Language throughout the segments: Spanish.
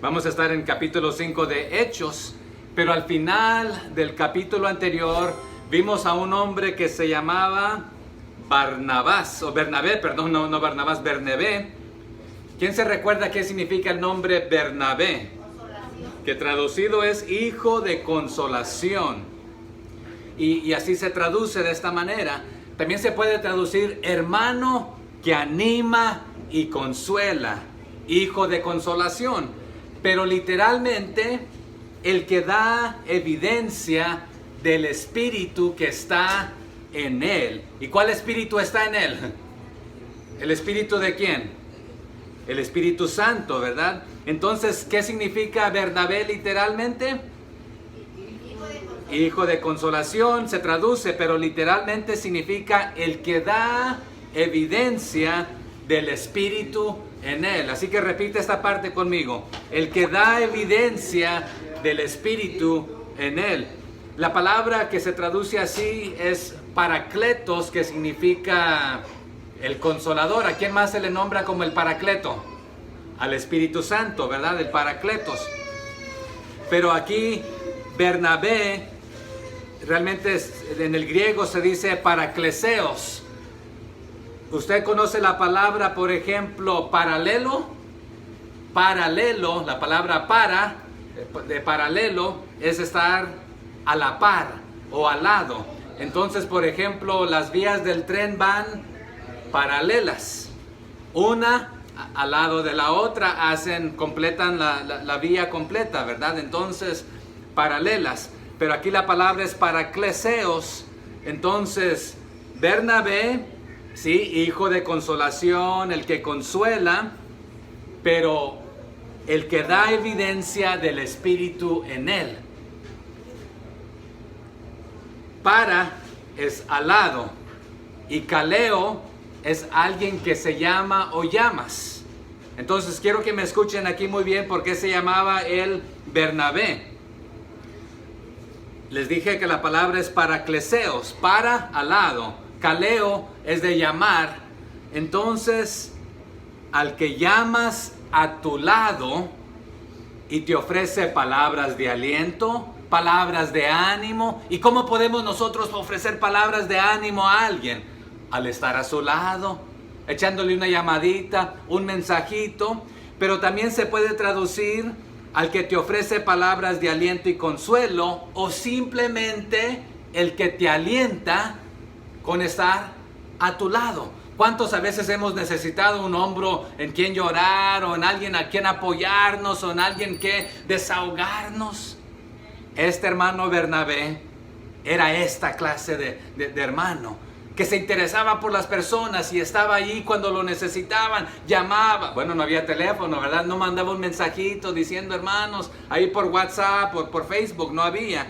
Vamos a estar en capítulo 5 de Hechos, pero al final del capítulo anterior vimos a un hombre que se llamaba Barnabás, o Bernabé, perdón, no Barnabás, Bernabé. ¿Quién se recuerda qué significa el nombre Bernabé? Que traducido es hijo de consolación. Y así se traduce de esta manera. También se puede traducir hermano que anima y consuela, hijo de consolación. Pero literalmente el que da evidencia del espíritu que está en él. ¿Y cuál espíritu está en él? ¿El espíritu de quién? El Espíritu Santo, ¿verdad? Entonces, ¿qué significa Bernabé literalmente? Hijo de consolación se traduce, pero literalmente significa el que da evidencia del Espíritu en él. Así que repite esta parte conmigo. El que da evidencia del Espíritu en él. La palabra que se traduce así es Paracletos, que significa el Consolador. ¿A quién más se le nombra como el Paracleto? Al Espíritu Santo, ¿verdad? El Paracletos. Pero aquí Bernabé, realmente en el griego se dice Paracleseos. ¿Usted conoce la palabra, por ejemplo, paralelo? Paralelo, la palabra de paralelo, es estar a la par o al lado. Entonces, por ejemplo, las vías del tren van paralelas. Una al lado de la otra completan la vía completa, ¿verdad? Entonces, paralelas. Pero aquí la palabra es paracleseos. Entonces, Bernabé, sí, hijo de consolación, el que consuela, pero el que da evidencia del Espíritu en él. Para es al lado y kaleo es alguien que se llama o llamas. Entonces quiero que me escuchen aquí muy bien por qué se llamaba él Bernabé. Les dije que la palabra es paracleseos, para al lado. Kaleo es de llamar. Entonces, al que llamas a tu lado y te ofrece palabras de aliento, palabras de ánimo. ¿Y cómo podemos nosotros ofrecer palabras de ánimo a alguien? Al estar a su lado, echándole una llamadita, un mensajito. Pero también se puede traducir al que te ofrece palabras de aliento y consuelo, o simplemente el que te alienta con estar a tu lado. ¿Cuántos a veces hemos necesitado un hombro en quien llorar, o en alguien a quien apoyarnos, o en alguien que desahogarnos? Este hermano Bernabé era esta clase de hermano, que se interesaba por las personas y estaba ahí cuando lo necesitaban, llamaba. Bueno, no había teléfono, ¿verdad? No mandaba un mensajito diciendo hermanos, ahí por WhatsApp, por Facebook, no había.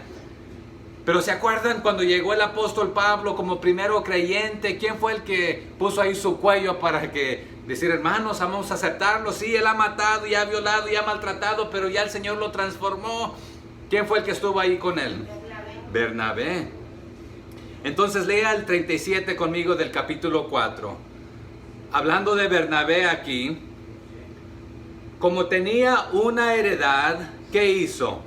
Pero ¿se acuerdan cuando llegó el apóstol Pablo como primero creyente? ¿Quién fue el que puso ahí su cuello para decir, hermanos, vamos a aceptarlo? Sí, él ha matado y ha violado y ha maltratado, pero ya el Señor lo transformó. ¿Quién fue el que estuvo ahí con él? Bernabé. Entonces lea el 37 conmigo del capítulo 4. Hablando de Bernabé aquí, como tenía una heredad, ¿qué hizo?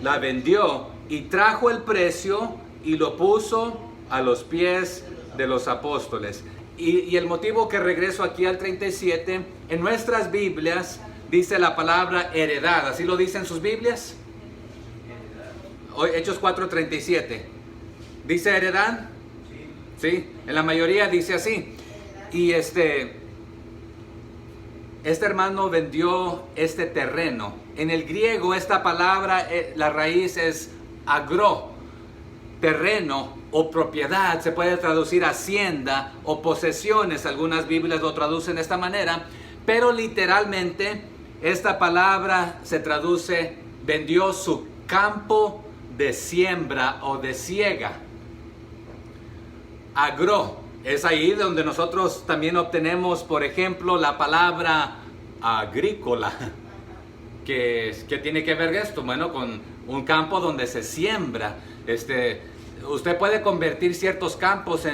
La vendió y trajo el precio y lo puso a los pies de los apóstoles. Y el motivo que regreso aquí al 37, en nuestras Biblias dice la palabra heredad. ¿Así lo dicen sus Biblias? Hechos 4:37. ¿Dice heredad? Sí, en la mayoría dice así. Y este hermano vendió este terreno. En el griego esta palabra, la raíz es agro, terreno o propiedad. Se puede traducir hacienda o posesiones. Algunas Biblias lo traducen de esta manera. Pero literalmente esta palabra se traduce, vendió su campo de siembra o de siega. Agro es ahí donde nosotros también obtenemos, por ejemplo, la palabra agrícola. ¿Qué tiene que ver esto? Bueno, con un campo donde se siembra. Usted puede convertir ciertos campos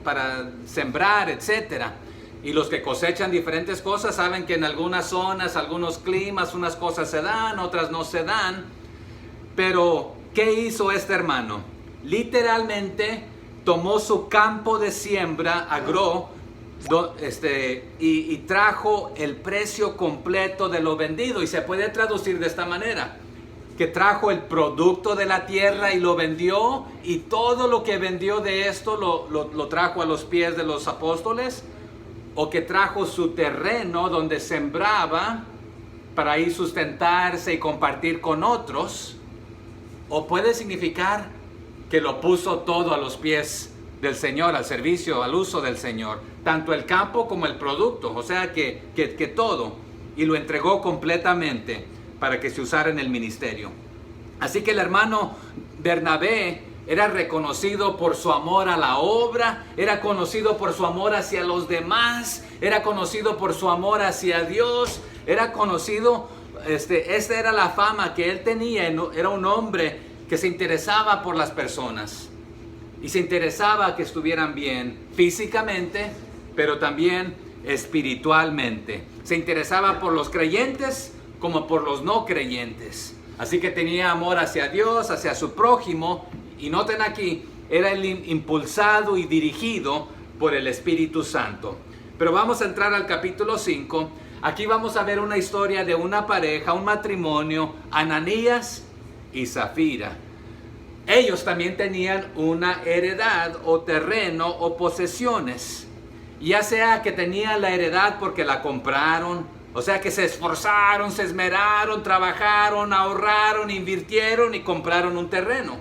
para sembrar, etcétera. Y los que cosechan diferentes cosas saben que en algunas zonas, algunos climas, unas cosas se dan, otras no se dan. Pero, ¿qué hizo este hermano? Literalmente tomó su campo de siembra, agró, y trajo el precio completo de lo vendido. Y se puede traducir de esta manera: que trajo el producto de la tierra y lo vendió, y todo lo que vendió de esto lo trajo a los pies de los apóstoles, o que trajo su terreno donde sembraba para ahí sustentarse y compartir con otros, o puede significar que lo puso todo a los pies del Señor, al servicio, al uso del Señor, tanto el campo como el producto, o sea que todo, y lo entregó completamente para que se usara en el ministerio. Así que el hermano Bernabé era reconocido por su amor a la obra, era conocido por su amor hacia los demás, era conocido por su amor hacia Dios, era conocido, esta era la fama que él tenía. Era un hombre que se interesaba por las personas y se interesaba que estuvieran bien físicamente, pero también espiritualmente. Se interesaba por los creyentes como por los no creyentes. Así que tenía amor hacia Dios, hacia su prójimo. Y noten aquí, era el impulsado y dirigido por el Espíritu Santo. Pero vamos a entrar al capítulo 5. Aquí vamos a ver una historia de una pareja, un matrimonio, Ananías y Zafira. Ellos también tenían una heredad o terreno o posesiones. Ya sea que tenían la heredad porque la compraron, o sea que se esforzaron, se esmeraron, trabajaron, ahorraron, invirtieron y compraron un terreno.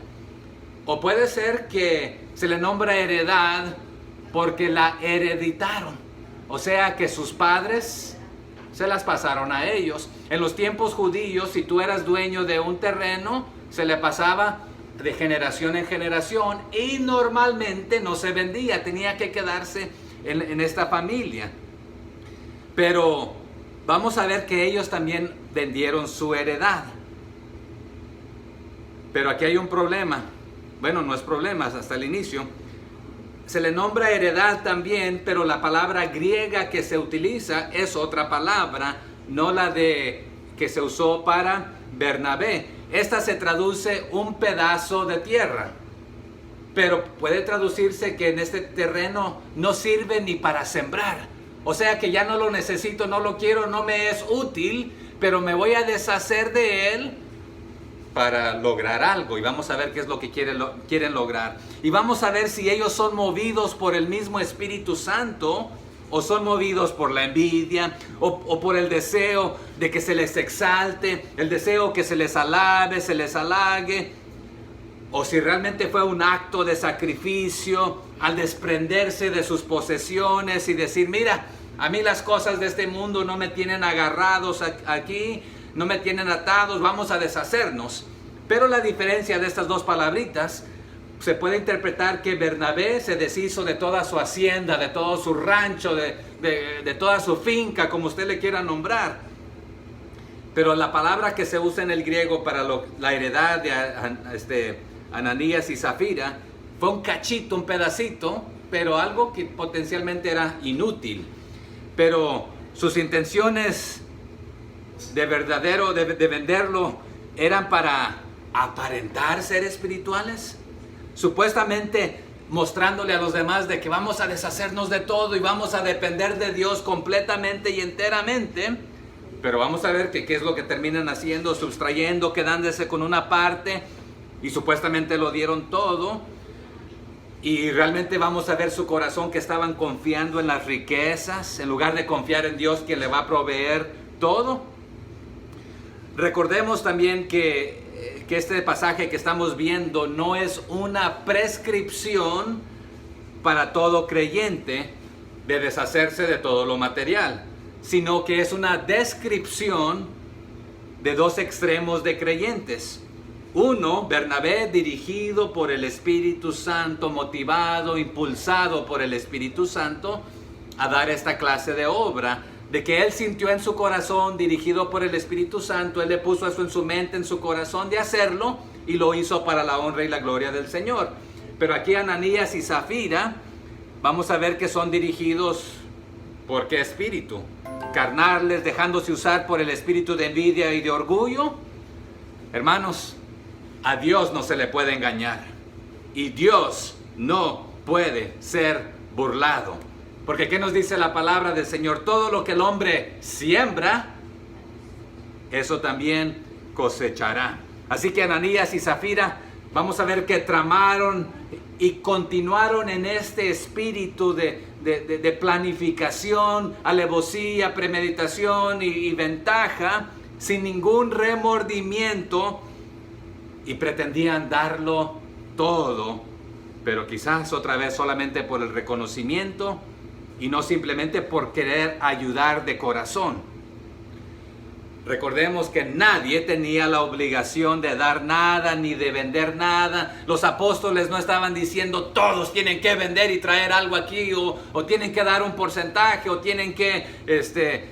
O puede ser que se le nombra heredad porque la hereditaron. O sea que sus padres se las pasaron a ellos. En los tiempos judíos, si tú eras dueño de un terreno, se le pasaba de generación en generación y normalmente no se vendía, tenía que quedarse en esta familia. Pero vamos a ver que ellos también vendieron su heredad. Pero aquí hay un problema. Bueno, no es problema hasta el inicio. Se le nombra heredad también, pero la palabra griega que se utiliza es otra palabra, no la de que se usó para Bernabé. Esta se traduce un pedazo de tierra, pero puede traducirse que en este terreno no sirve ni para sembrar. O sea que ya no lo necesito, no lo quiero, no me es útil, pero me voy a deshacer de él para lograr algo. Y vamos a ver qué es lo que quieren lograr. Y vamos a ver si ellos son movidos por el mismo Espíritu Santo, o son movidos por la envidia, o por el deseo de que se les exalte, el deseo que se les alabe, se les halague, o si realmente fue un acto de sacrificio al desprenderse de sus posesiones y decir: mira, a mí las cosas de este mundo no me tienen agarrados aquí, no me tienen atados, vamos a deshacernos. Pero la diferencia de estas dos palabritas se puede interpretar que Bernabé se deshizo de toda su hacienda, de todo su rancho, de toda su finca, como usted le quiera nombrar. Pero la palabra que se usa en el griego para la heredad de Ananías y Zafira fue un cachito, un pedacito, pero algo que potencialmente era inútil. Pero sus intenciones de venderlo eran para aparentar ser espirituales, supuestamente mostrándole a los demás de que vamos a deshacernos de todo y vamos a depender de Dios completamente y enteramente. Pero vamos a ver qué es lo que terminan haciendo, sustrayendo, quedándose con una parte, y supuestamente lo dieron todo. Y realmente vamos a ver su corazón, que estaban confiando en las riquezas en lugar de confiar en Dios, quien le va a proveer todo. Recordemos también que este pasaje que estamos viendo no es una prescripción para todo creyente de deshacerse de todo lo material, sino que es una descripción de dos extremos de creyentes. Uno, Bernabé, dirigido por el Espíritu Santo, motivado, impulsado por el Espíritu Santo a dar esta clase de obra, de que él sintió en su corazón, dirigido por el Espíritu Santo, él le puso eso en su mente, en su corazón de hacerlo, y lo hizo para la honra y la gloria del Señor. Pero aquí Ananías y Zafira, vamos a ver que son dirigidos ¿Por qué espíritu? ¿Carnales, dejándose usar por el espíritu de envidia y de orgullo? Hermanos, a Dios no se le puede engañar. Y Dios no puede ser burlado. Porque ¿qué nos dice la palabra del Señor? Todo lo que el hombre siembra, eso también cosechará. Así que Ananías y Zafira, vamos a ver que tramaron y continuaron en este espíritu de planificación, alevosía, premeditación y ventaja, sin ningún remordimiento, y pretendían darlo todo, pero quizás otra vez solamente por el reconocimiento y no simplemente por querer ayudar de corazón. Recordemos que nadie tenía la obligación de dar nada ni de vender nada. Los apóstoles no estaban diciendo todos tienen que vender y traer algo aquí, o tienen que dar un porcentaje, o tienen que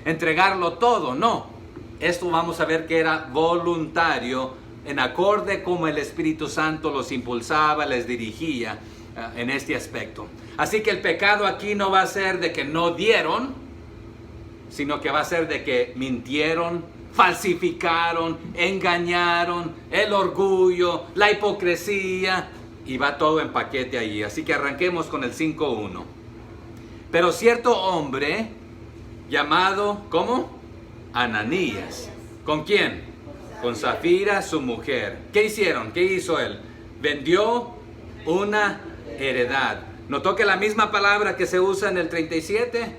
entregarlo todo. No, esto vamos a ver que era voluntario, en acorde como el Espíritu Santo los impulsaba, les dirigía en este aspecto. Así que el pecado aquí no va a ser de que no dieron, sino que va a ser de que mintieron, falsificaron, engañaron, el orgullo, la hipocresía, y va todo en paquete allí. Así que arranquemos con el 5.1. Pero cierto hombre llamado, ¿cómo? Ananías. ¿Con quién? Con Zafira, su mujer. ¿Qué hicieron? ¿Qué hizo él? Vendió una heredad. ¿Notó que la misma palabra que se usa en el 37?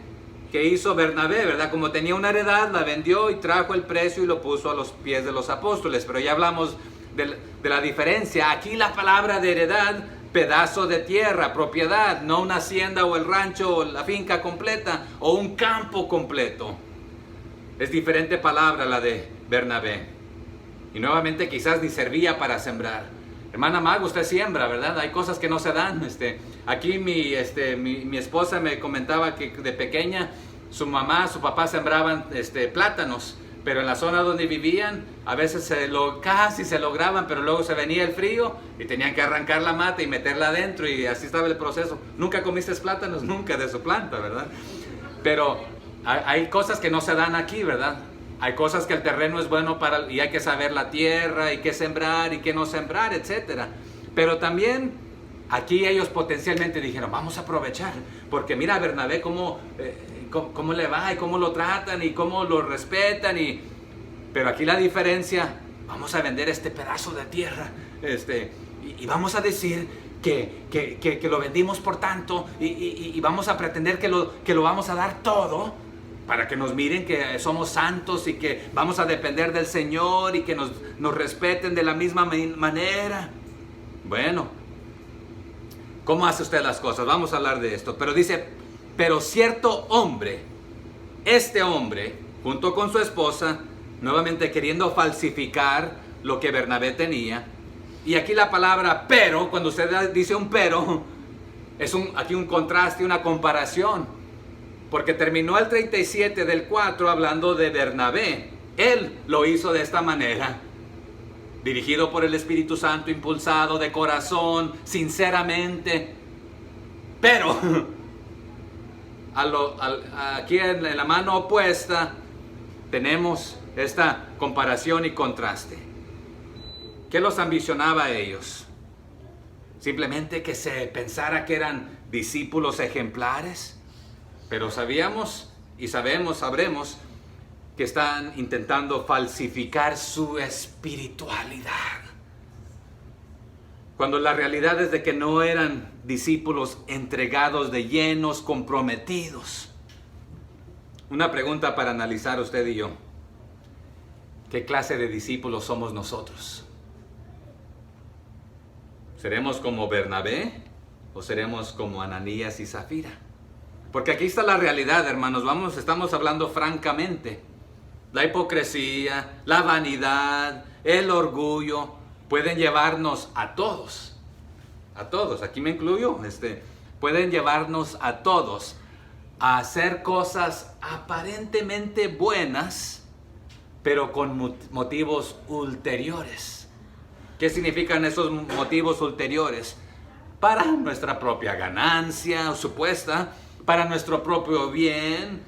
Que hizo Bernabé, ¿verdad? Como tenía una heredad, la vendió y trajo el precio y lo puso a los pies de los apóstoles. Pero ya hablamos de la diferencia. Aquí la palabra de heredad, pedazo de tierra, propiedad, no una hacienda o el rancho o la finca completa o un campo completo. Es diferente palabra la de Bernabé. Y nuevamente quizás ni servía para sembrar. Hermana Mago, usted siembra, ¿verdad? Hay cosas que no se dan. Aquí mi esposa me comentaba que de pequeña su mamá, su papá sembraban plátanos, pero en la zona donde vivían a veces casi se lograban, pero luego se venía el frío y tenían que arrancar la mata y meterla adentro, y así estaba el proceso. ¿Nunca comiste plátanos? Nunca, de su planta, ¿verdad? Pero hay cosas que no se dan aquí, ¿verdad? Hay cosas que el terreno es bueno para, y hay que saber la tierra, y qué sembrar y qué no sembrar, etc. Pero también aquí ellos potencialmente dijeron, vamos a aprovechar, porque mira a Bernabé cómo le va y cómo lo tratan y cómo lo respetan. Pero aquí la diferencia, vamos a vender este pedazo de tierra y vamos a decir que lo vendimos por tanto, y vamos a pretender que lo vamos a dar todo, para que nos miren que somos santos y que vamos a depender del Señor y que nos respeten de la misma manera. Bueno, ¿cómo hace usted las cosas? Vamos a hablar de esto. Pero dice, pero cierto hombre, este hombre, junto con su esposa, nuevamente queriendo falsificar lo que Bernabé tenía. Y aquí la palabra pero, cuando usted dice un pero, es aquí un contraste, una comparación. Porque terminó el 37 del 4 hablando de Bernabé. Él lo hizo de esta manera, dirigido por el Espíritu Santo, impulsado de corazón, sinceramente. Pero aquí en la mano opuesta tenemos esta comparación y contraste. ¿Qué los ambicionaba a ellos? Simplemente que se pensara que eran discípulos ejemplares. Pero sabíamos y sabremos que están intentando falsificar su espiritualidad. Cuando la realidad es de que no eran discípulos entregados de llenos, comprometidos. Una pregunta para analizar usted y yo. ¿Qué clase de discípulos somos nosotros? ¿Seremos como Bernabé o seremos como Ananías y Zafira? Porque aquí está la realidad, hermanos. Estamos hablando francamente. La hipocresía, la vanidad, el orgullo pueden llevarnos a todos. A todos, aquí me incluyo. Pueden llevarnos a todos a hacer cosas aparentemente buenas, pero con motivos ulteriores. ¿Qué significan esos motivos ulteriores? Para nuestra propia ganancia supuesta, para nuestro propio bien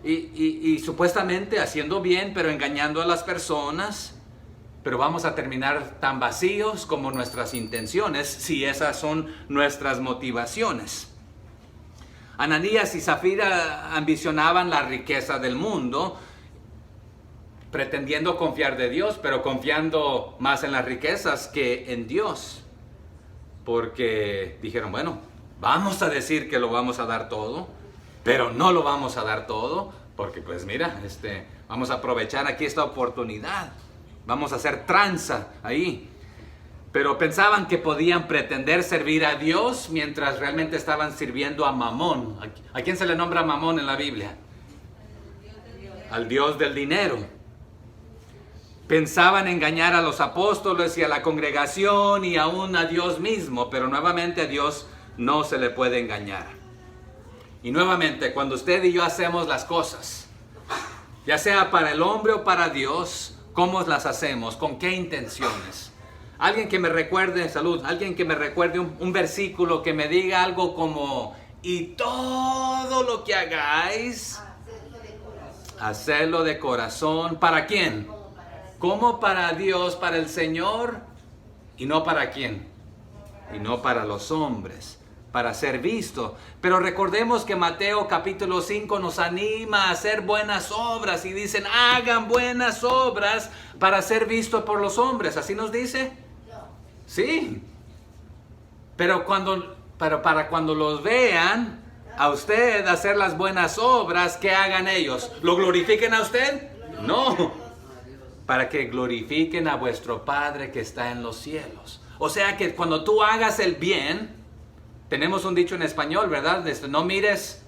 y supuestamente haciendo bien, pero engañando a las personas. Pero vamos a terminar tan vacíos como nuestras intenciones si esas son nuestras motivaciones. Ananías y Zafira ambicionaban la riqueza del mundo, pretendiendo confiar de Dios, pero confiando más en las riquezas que en Dios. Porque dijeron, bueno, vamos a decir que lo vamos a dar todo, pero no lo vamos a dar todo, porque pues mira, vamos a aprovechar aquí esta oportunidad. Vamos a hacer tranza ahí. Pero pensaban que podían pretender servir a Dios mientras realmente estaban sirviendo a Mamón. ¿A quién se le nombra Mamón en la Biblia? Al Dios del dinero. Pensaban engañar a los apóstoles y a la congregación y aún a Dios mismo. Pero nuevamente a Dios no se le puede engañar. Y nuevamente, cuando usted y yo hacemos las cosas, ya sea para el hombre o para Dios, ¿cómo las hacemos? ¿Con qué intenciones? Alguien que me recuerde, salud, alguien que me recuerde un versículo que me diga algo como, y todo lo que hagáis, hacedlo de corazón. ¿Para quién? Como para Dios, para el Señor, y no para quién, y no para los hombres, para ser visto. Pero recordemos que Mateo capítulo 5 nos anima a hacer buenas obras y dicen, hagan buenas obras para ser visto por los hombres. ¿Así nos dice? Sí. Pero para cuando los vean a usted hacer las buenas obras, ¿qué hagan ellos? ¿Lo glorifiquen a usted? No. Para que glorifiquen a vuestro Padre que está en los cielos. O sea que cuando tú hagas el bien, tenemos un dicho en español, ¿verdad? No mires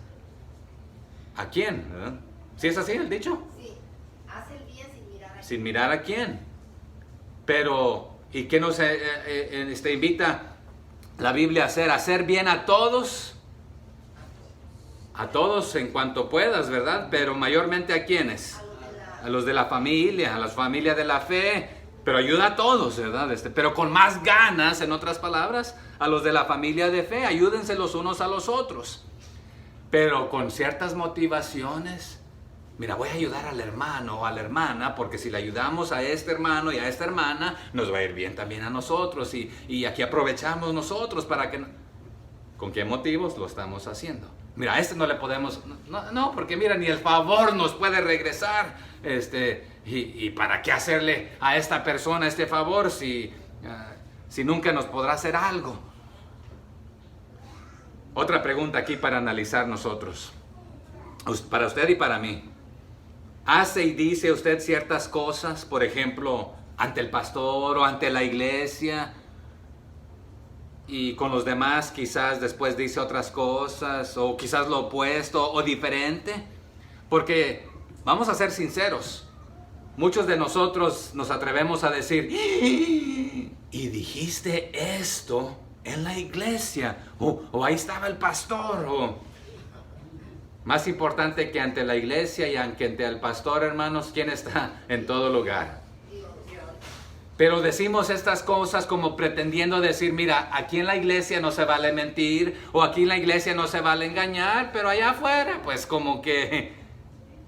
a quién, ¿verdad? ¿Sí es así el dicho? Sí, haz el bien sin mirar a quién. Sin mirar a quién. Pero, ¿y qué nos invita la Biblia a hacer? Hacer bien a todos en cuanto puedas, ¿verdad? Pero mayormente ¿a quiénes? A los de la familia, a las familias de la fe. Pero ayuda a todos, ¿verdad? Pero con más ganas, en otras palabras, a los de la familia de fe, ayúdense los unos a los otros. Pero con ciertas motivaciones. Mira, voy a ayudar al hermano o a la hermana, porque si le ayudamos a este hermano y a esta hermana, nos va a ir bien también a nosotros. Y aquí aprovechamos nosotros para que... ¿Con qué motivos lo estamos haciendo? Mira, a este no le podemos... No, porque mira, ni el favor nos puede regresar. ¿Y para qué hacerle a esta persona este favor si nunca nos podrá hacer algo? Otra pregunta aquí para analizar nosotros. Para usted y para mí. ¿Hace y dice usted ciertas cosas, por ejemplo, ante el pastor o ante la iglesia? Y con los demás quizás después dice otras cosas, o quizás lo opuesto o diferente. Porque vamos a ser sinceros, muchos de nosotros nos atrevemos a decir, y dijiste esto en la iglesia, o ahí estaba el pastor, o más importante que ante la iglesia y ante el pastor, hermanos, ¿quién está en todo lugar? Pero decimos estas cosas como pretendiendo decir, mira, aquí en la iglesia no se vale mentir, o aquí en la iglesia no se vale engañar, pero allá afuera, pues como que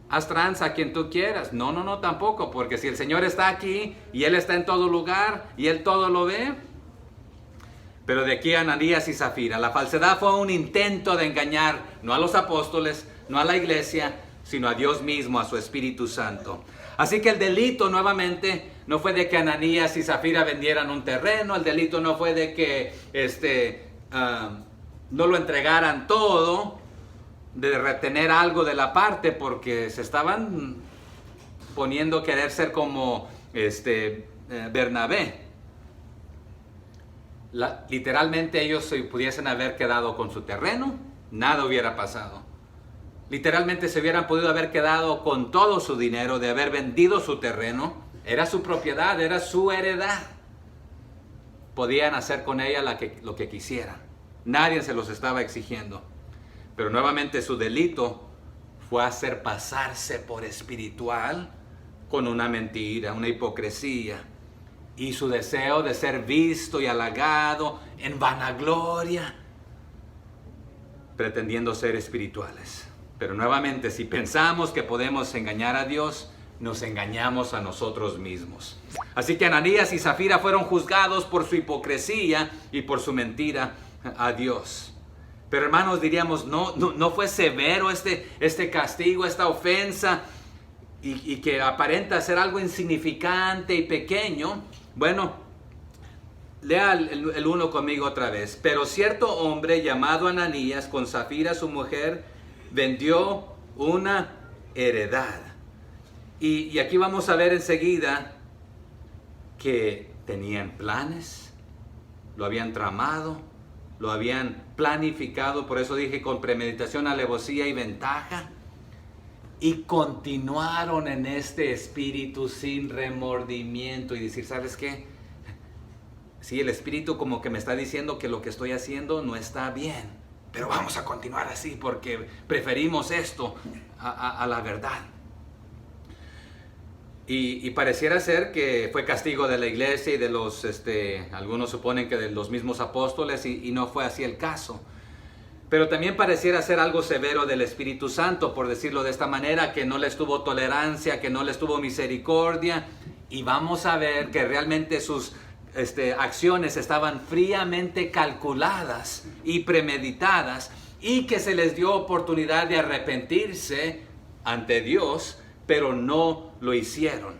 haz tranza a quien tú quieras. No, tampoco, porque si el Señor está aquí y Él está en todo lugar y Él todo lo ve. Pero de aquí a Ananías y Zafira, la falsedad fue un intento de engañar, no a los apóstoles, no a la iglesia, sino a Dios mismo, a su Espíritu Santo. Así que el delito nuevamente no fue de que Ananías y Zafira vendieran un terreno, el delito no fue de que no lo entregaran todo, de retener algo de la parte, porque se estaban poniendo a querer ser como Bernabé. Literalmente ellos se pudiesen haber quedado con su terreno, nada hubiera pasado. Literalmente se hubieran podido haber quedado con todo su dinero, de haber vendido su terreno. Era su propiedad, era su heredad. Podían hacer con ella lo que quisieran. Nadie se los estaba exigiendo. Pero nuevamente su delito fue hacer pasarse por espiritual con una mentira, una hipocresía. Y su deseo de ser visto y halagado en vanagloria. pretendiendo ser espirituales. Pero nuevamente, si pensamos que podemos engañar a Dios, nos engañamos a nosotros mismos. Así que Ananías y Zafira fueron juzgados por su hipocresía y por su mentira a Dios. Pero hermanos, diríamos, no fue severo este castigo, esta ofensa, y que aparenta ser algo insignificante y pequeño. Bueno, lea el 1 conmigo otra vez. Pero cierto hombre llamado Ananías, con Zafira su mujer, vendió una heredad. Y aquí vamos a ver enseguida que tenían planes, lo habían tramado, lo habían planificado, por eso dije con premeditación, alevosía y ventaja, y continuaron en este espíritu sin remordimiento y decir, ¿sabes qué? Sí, el espíritu como que me está diciendo que lo que estoy haciendo no está bien, pero vamos a continuar así porque preferimos esto a la verdad. Y pareciera ser que fue castigo de la iglesia y de los, algunos suponen que de los mismos apóstoles, y no fue así el caso. Pero también pareciera ser algo severo del Espíritu Santo, por decirlo de esta manera, que no les tuvo tolerancia, que no les tuvo misericordia. Y vamos a ver que realmente sus acciones estaban fríamente calculadas y premeditadas, y que se les dio oportunidad de arrepentirse ante Dios, pero no lo hicieron.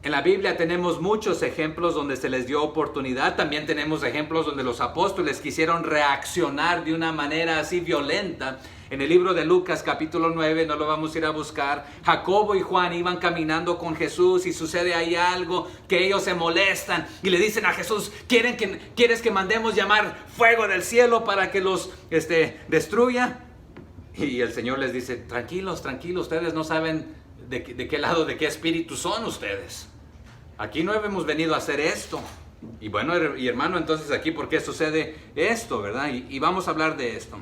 En la Biblia tenemos muchos ejemplos donde se les dio oportunidad. También tenemos ejemplos donde los apóstoles quisieron reaccionar de una manera así violenta. En el libro de Lucas capítulo 9, no lo vamos a ir a buscar, Jacobo y Juan iban caminando con Jesús y sucede ahí algo que ellos se molestan y le dicen a Jesús, ¿quieres que mandemos llamar fuego del cielo para que los destruya? Y el Señor les dice, tranquilos, ustedes no saben de qué lado, de qué espíritu son ustedes. Aquí no hemos venido a hacer esto. Y bueno, y hermano, entonces aquí, ¿por qué sucede esto, verdad? Y vamos a hablar de esto.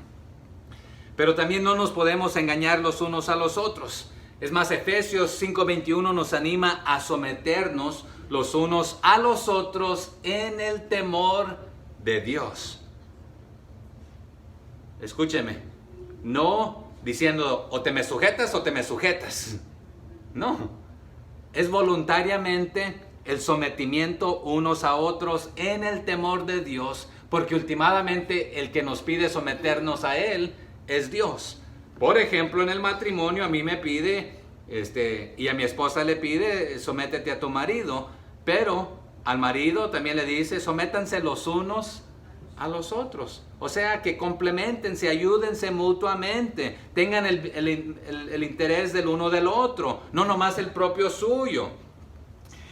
Pero también no nos podemos engañar los unos a los otros. Es más, Efesios 5:21 nos anima a someternos los unos a los otros en el temor de Dios. Escúcheme. No diciendo o te me sujetas o te me sujetas. No. Es voluntariamente el sometimiento unos a otros en el temor de Dios, porque últimamente el que nos pide someternos a Él es Dios. Por ejemplo, en el matrimonio a mí me pide, y a mi esposa le pide, sométete a tu marido, pero al marido también le dice, sométanse los unos a los otros. O sea, que complementense, ayúdense mutuamente, tengan el interés del uno del otro, no nomás el propio suyo.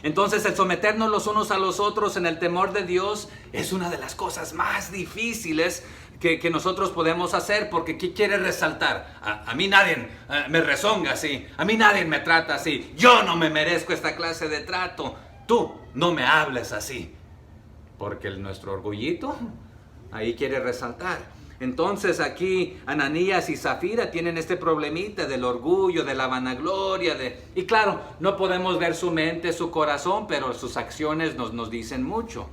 Entonces, el someternos los unos a los otros en el temor de Dios es una de las cosas más difíciles que nosotros podemos hacer, porque ¿qué quiere resaltar? A mí nadie me rezonga así, a mí nadie me trata así, yo no me merezco esta clase de trato, tú no me hables así, porque nuestro orgullito ahí quiere resaltar. Entonces aquí Ananías y Zafira tienen este problemita del orgullo, de la vanagloria, y claro, no podemos ver su mente, su corazón, pero sus acciones nos dicen mucho.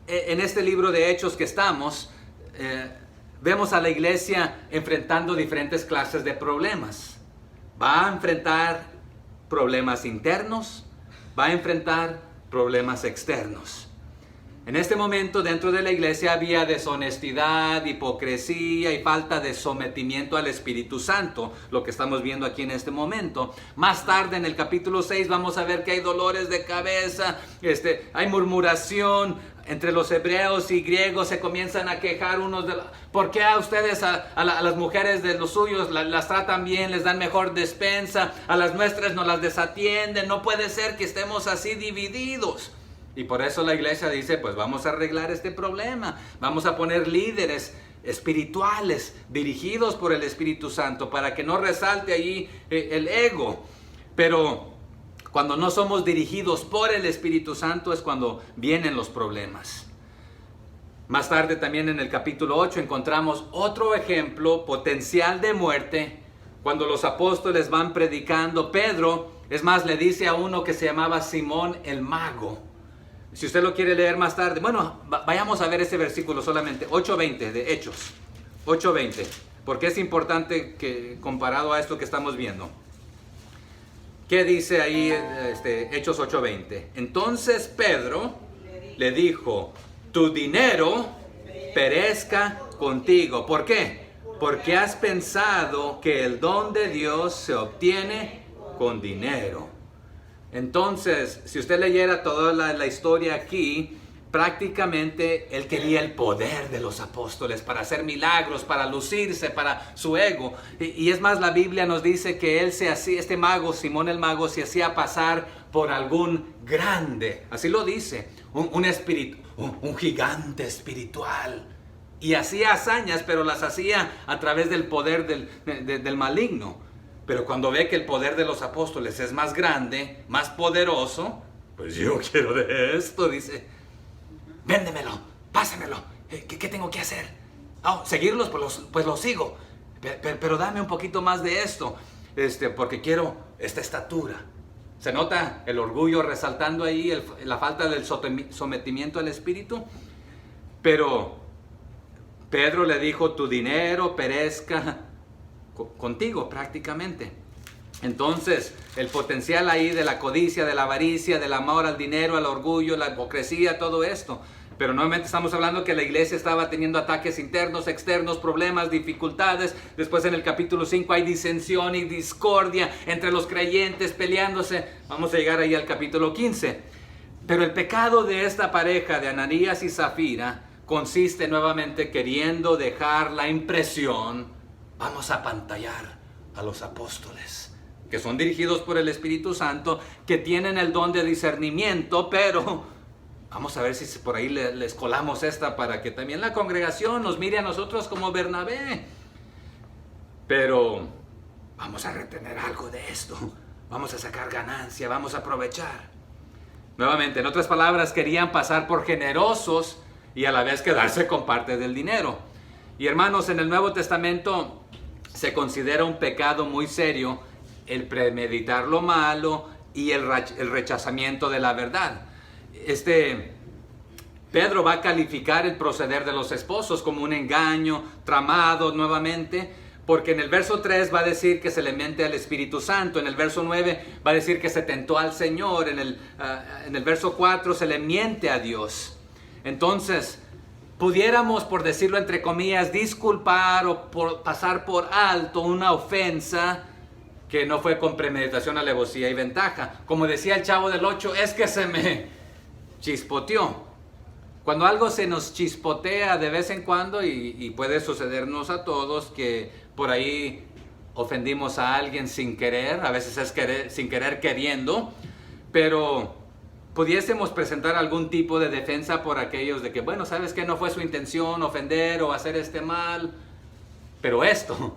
En este libro de Hechos que estamos, vemos a la iglesia enfrentando diferentes clases de problemas. Va a enfrentar problemas internos, va a enfrentar problemas externos. En este momento dentro de la iglesia había deshonestidad, hipocresía y falta de sometimiento al Espíritu Santo, lo que estamos viendo aquí en este momento. Más tarde en el capítulo 6 vamos a ver que hay dolores de cabeza, hay murmuración. Entre los hebreos y griegos se comienzan a quejar unos de ¿por qué a ustedes, a las mujeres de los suyos las tratan bien, les dan mejor despensa, a las nuestras no las desatienden? No puede ser que estemos así divididos. Y por eso la iglesia dice, pues vamos a arreglar este problema. Vamos a poner líderes espirituales dirigidos por el Espíritu Santo para que no resalte allí el ego. Pero cuando no somos dirigidos por el Espíritu Santo es cuando vienen los problemas. Más tarde también en el capítulo 8 encontramos otro ejemplo potencial de muerte cuando los apóstoles van predicando. Pedro, es más, le dice a uno que se llamaba Simón el mago. Si usted lo quiere leer más tarde, bueno, vayamos a ver ese versículo solamente, 8:20 de Hechos, 8:20, porque es importante que comparado a esto que estamos viendo. ¿Qué dice ahí Hechos 8:20? Entonces Pedro le dijo, tu dinero perezca contigo. ¿Por qué? Porque has pensado que el don de Dios se obtiene con dinero. Entonces, si usted leyera toda la historia aquí, prácticamente él quería el poder de los apóstoles para hacer milagros, para lucirse, para su ego. Y es más, la Biblia nos dice que él se hacía, este mago, Simón el mago, se hacía pasar por algún grande. Así lo dice, un gigante espiritual. Y hacía hazañas, pero las hacía a través del poder del maligno. Pero cuando ve que el poder de los apóstoles es más grande, más poderoso, pues yo quiero de esto, dice, véndemelo, pásamelo, ¿qué tengo que hacer? Oh, seguirlos, pues los sigo, pero dame un poquito más de esto, porque quiero esta estatura. ¿Se nota el orgullo resaltando ahí, la falta del sometimiento al Espíritu? Pero Pedro le dijo, tu dinero perezca contigo prácticamente. Entonces el potencial ahí de la codicia, de la avaricia, del amor al dinero, al orgullo, la hipocresía, todo esto. Pero nuevamente estamos hablando que la iglesia estaba teniendo ataques internos, externos, problemas, dificultades. Después en el capítulo 5 hay disensión y discordia entre los creyentes peleándose. Vamos a llegar ahí al capítulo 15. Pero el pecado de esta pareja de Ananías y Zafira consiste nuevamente queriendo dejar la impresión, vamos a apantallar a los apóstoles, que son dirigidos por el Espíritu Santo, que tienen el don de discernimiento, pero vamos a ver si por ahí les colamos esta para que también la congregación nos mire a nosotros como Bernabé. Pero vamos a retener algo de esto, vamos a sacar ganancia, vamos a aprovechar. Nuevamente, en otras palabras, querían pasar por generosos y a la vez quedarse con parte del dinero. Y hermanos, en el Nuevo Testamento se considera un pecado muy serio el premeditar lo malo y el rechazamiento de la verdad. Pedro va a calificar el proceder de los esposos como un engaño tramado nuevamente, porque en el verso 3 va a decir que se le miente al Espíritu Santo, en el verso 9 va a decir que se tentó al Señor, en el verso 4 se le miente a Dios. Entonces, pudiéramos, por decirlo entre comillas, disculpar o pasar por alto una ofensa que no fue con premeditación, alevosía y ventaja. Como decía el Chavo del 8, es que se me chispoteó. Cuando algo se nos chispotea de vez en cuando, y puede sucedernos a todos, que por ahí ofendimos a alguien sin querer, a veces es sin querer queriendo, pero pudiésemos presentar algún tipo de defensa por aquellos de que, bueno, ¿sabes qué? No fue su intención ofender o hacer mal, pero esto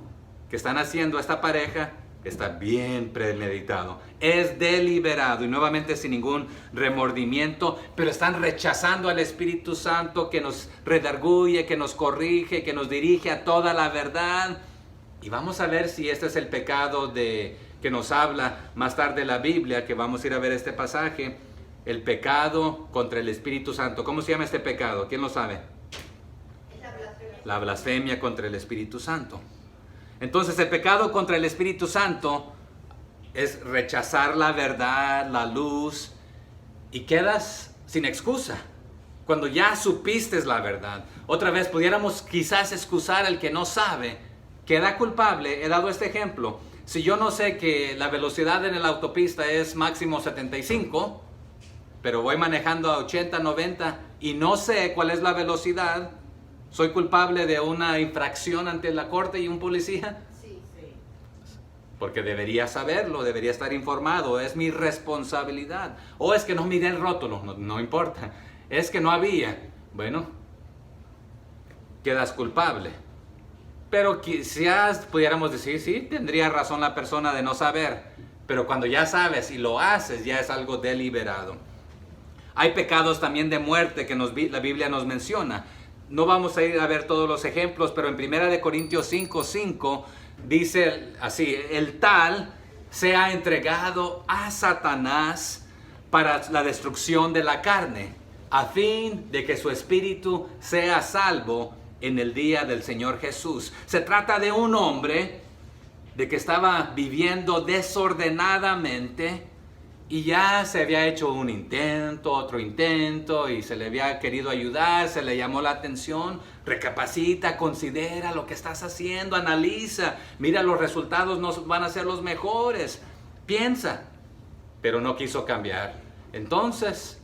que están haciendo esta pareja está bien premeditado, es deliberado y nuevamente sin ningún remordimiento, pero están rechazando al Espíritu Santo que nos redarguye, que nos corrige, que nos dirige a toda la verdad. Y vamos a ver si este es el pecado que nos habla más tarde la Biblia, que vamos a ir a ver este pasaje. El pecado contra el Espíritu Santo. ¿Cómo se llama este pecado? ¿Quién lo sabe? La blasfemia contra el Espíritu Santo. Entonces, el pecado contra el Espíritu Santo es rechazar la verdad, la luz, y quedas sin excusa cuando ya supiste la verdad. Otra vez, pudiéramos quizás excusar al que no sabe, queda culpable. He dado este ejemplo. Si yo no sé que la velocidad en la autopista es máximo 75, pero voy manejando a 80, 90 y no sé cuál es la velocidad, ¿soy culpable de una infracción ante la corte y un policía? Sí. Porque debería saberlo, debería estar informado, es mi responsabilidad. O es que no miré el rótulo, no importa, es que no había. Bueno, quedas culpable. Pero quizás pudiéramos decir, sí, tendría razón la persona de no saber, pero cuando ya sabes y lo haces, ya es algo deliberado. Hay pecados también de muerte que la Biblia nos menciona. No vamos a ir a ver todos los ejemplos, pero en 1 Corintios 5:5 dice así: el tal sea entregado a Satanás para la destrucción de la carne. a fin de que su espíritu sea salvo en el día del Señor Jesús. Se trata de un hombre de que estaba viviendo desordenadamente y ya se había hecho un intento, otro intento, y se le había querido ayudar, se le llamó la atención. Recapacita, considera lo que estás haciendo, analiza, mira, los resultados no van a ser los mejores, piensa, pero no quiso cambiar. Entonces,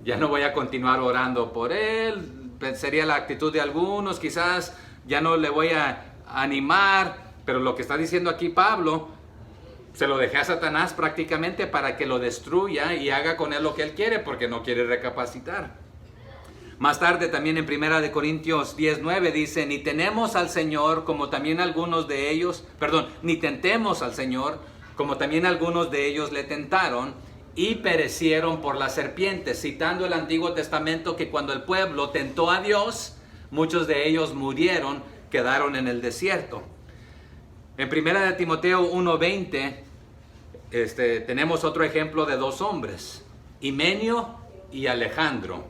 ya no voy a continuar orando por él, sería la actitud de algunos, quizás ya no le voy a animar, pero lo que está diciendo aquí Pablo, se lo dejé a Satanás prácticamente para que lo destruya y haga con él lo que él quiere, porque no quiere recapacitar. Más tarde también en 1 Corintios 10:9 dice, ni tenemos al Señor como también algunos de ellos, ni tentemos al Señor como también algunos de ellos le tentaron y perecieron por las serpientes, citando el Antiguo Testamento que cuando el pueblo tentó a Dios, muchos de ellos murieron, quedaron en el desierto. En 1 Timoteo 1:20 tenemos otro ejemplo de dos hombres, Himenio y Alejandro.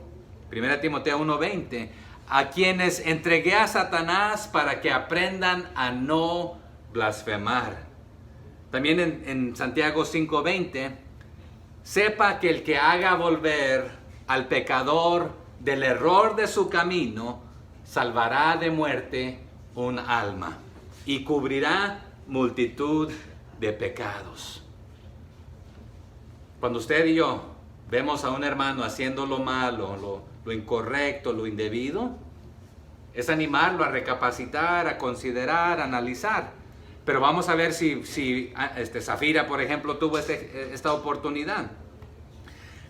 1 Timoteo 1:20, a quienes entregué a Satanás para que aprendan a no blasfemar. También en Santiago 5:20, sepa que el que haga volver al pecador del error de su camino, salvará de muerte un alma y cubrirá multitud de pecados. Cuando usted y yo vemos a un hermano haciendo lo malo, lo incorrecto, lo indebido, es animarlo a recapacitar, a considerar, a analizar. Pero vamos a ver si Zafira, por ejemplo, tuvo esta oportunidad.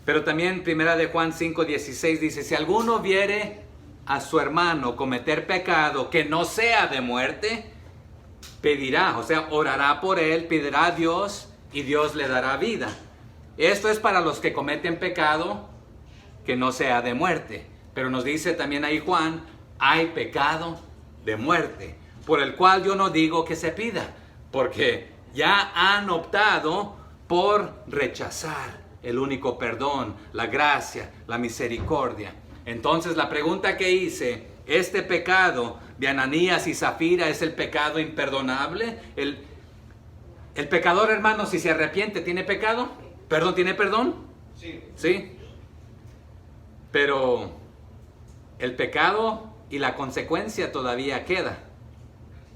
Pero también 1 de Juan 5:16 dice, si alguno viere a su hermano cometer pecado que no sea de muerte, pedirá, o sea, orará por él, pedirá a Dios y Dios le dará vida. Esto es para los que cometen pecado que no sea de muerte. Pero nos dice también ahí Juan, hay pecado de muerte, por el cual yo no digo que se pida, porque ya han optado por rechazar el único perdón, la gracia, la misericordia. Entonces la pregunta que hice, ¿este pecado de Ananías y Zafira es el pecado imperdonable? El pecador, hermano, si se arrepiente, ¿tiene pecado? ¿Tiene perdón? Sí. Sí. Pero el pecado y la consecuencia todavía queda.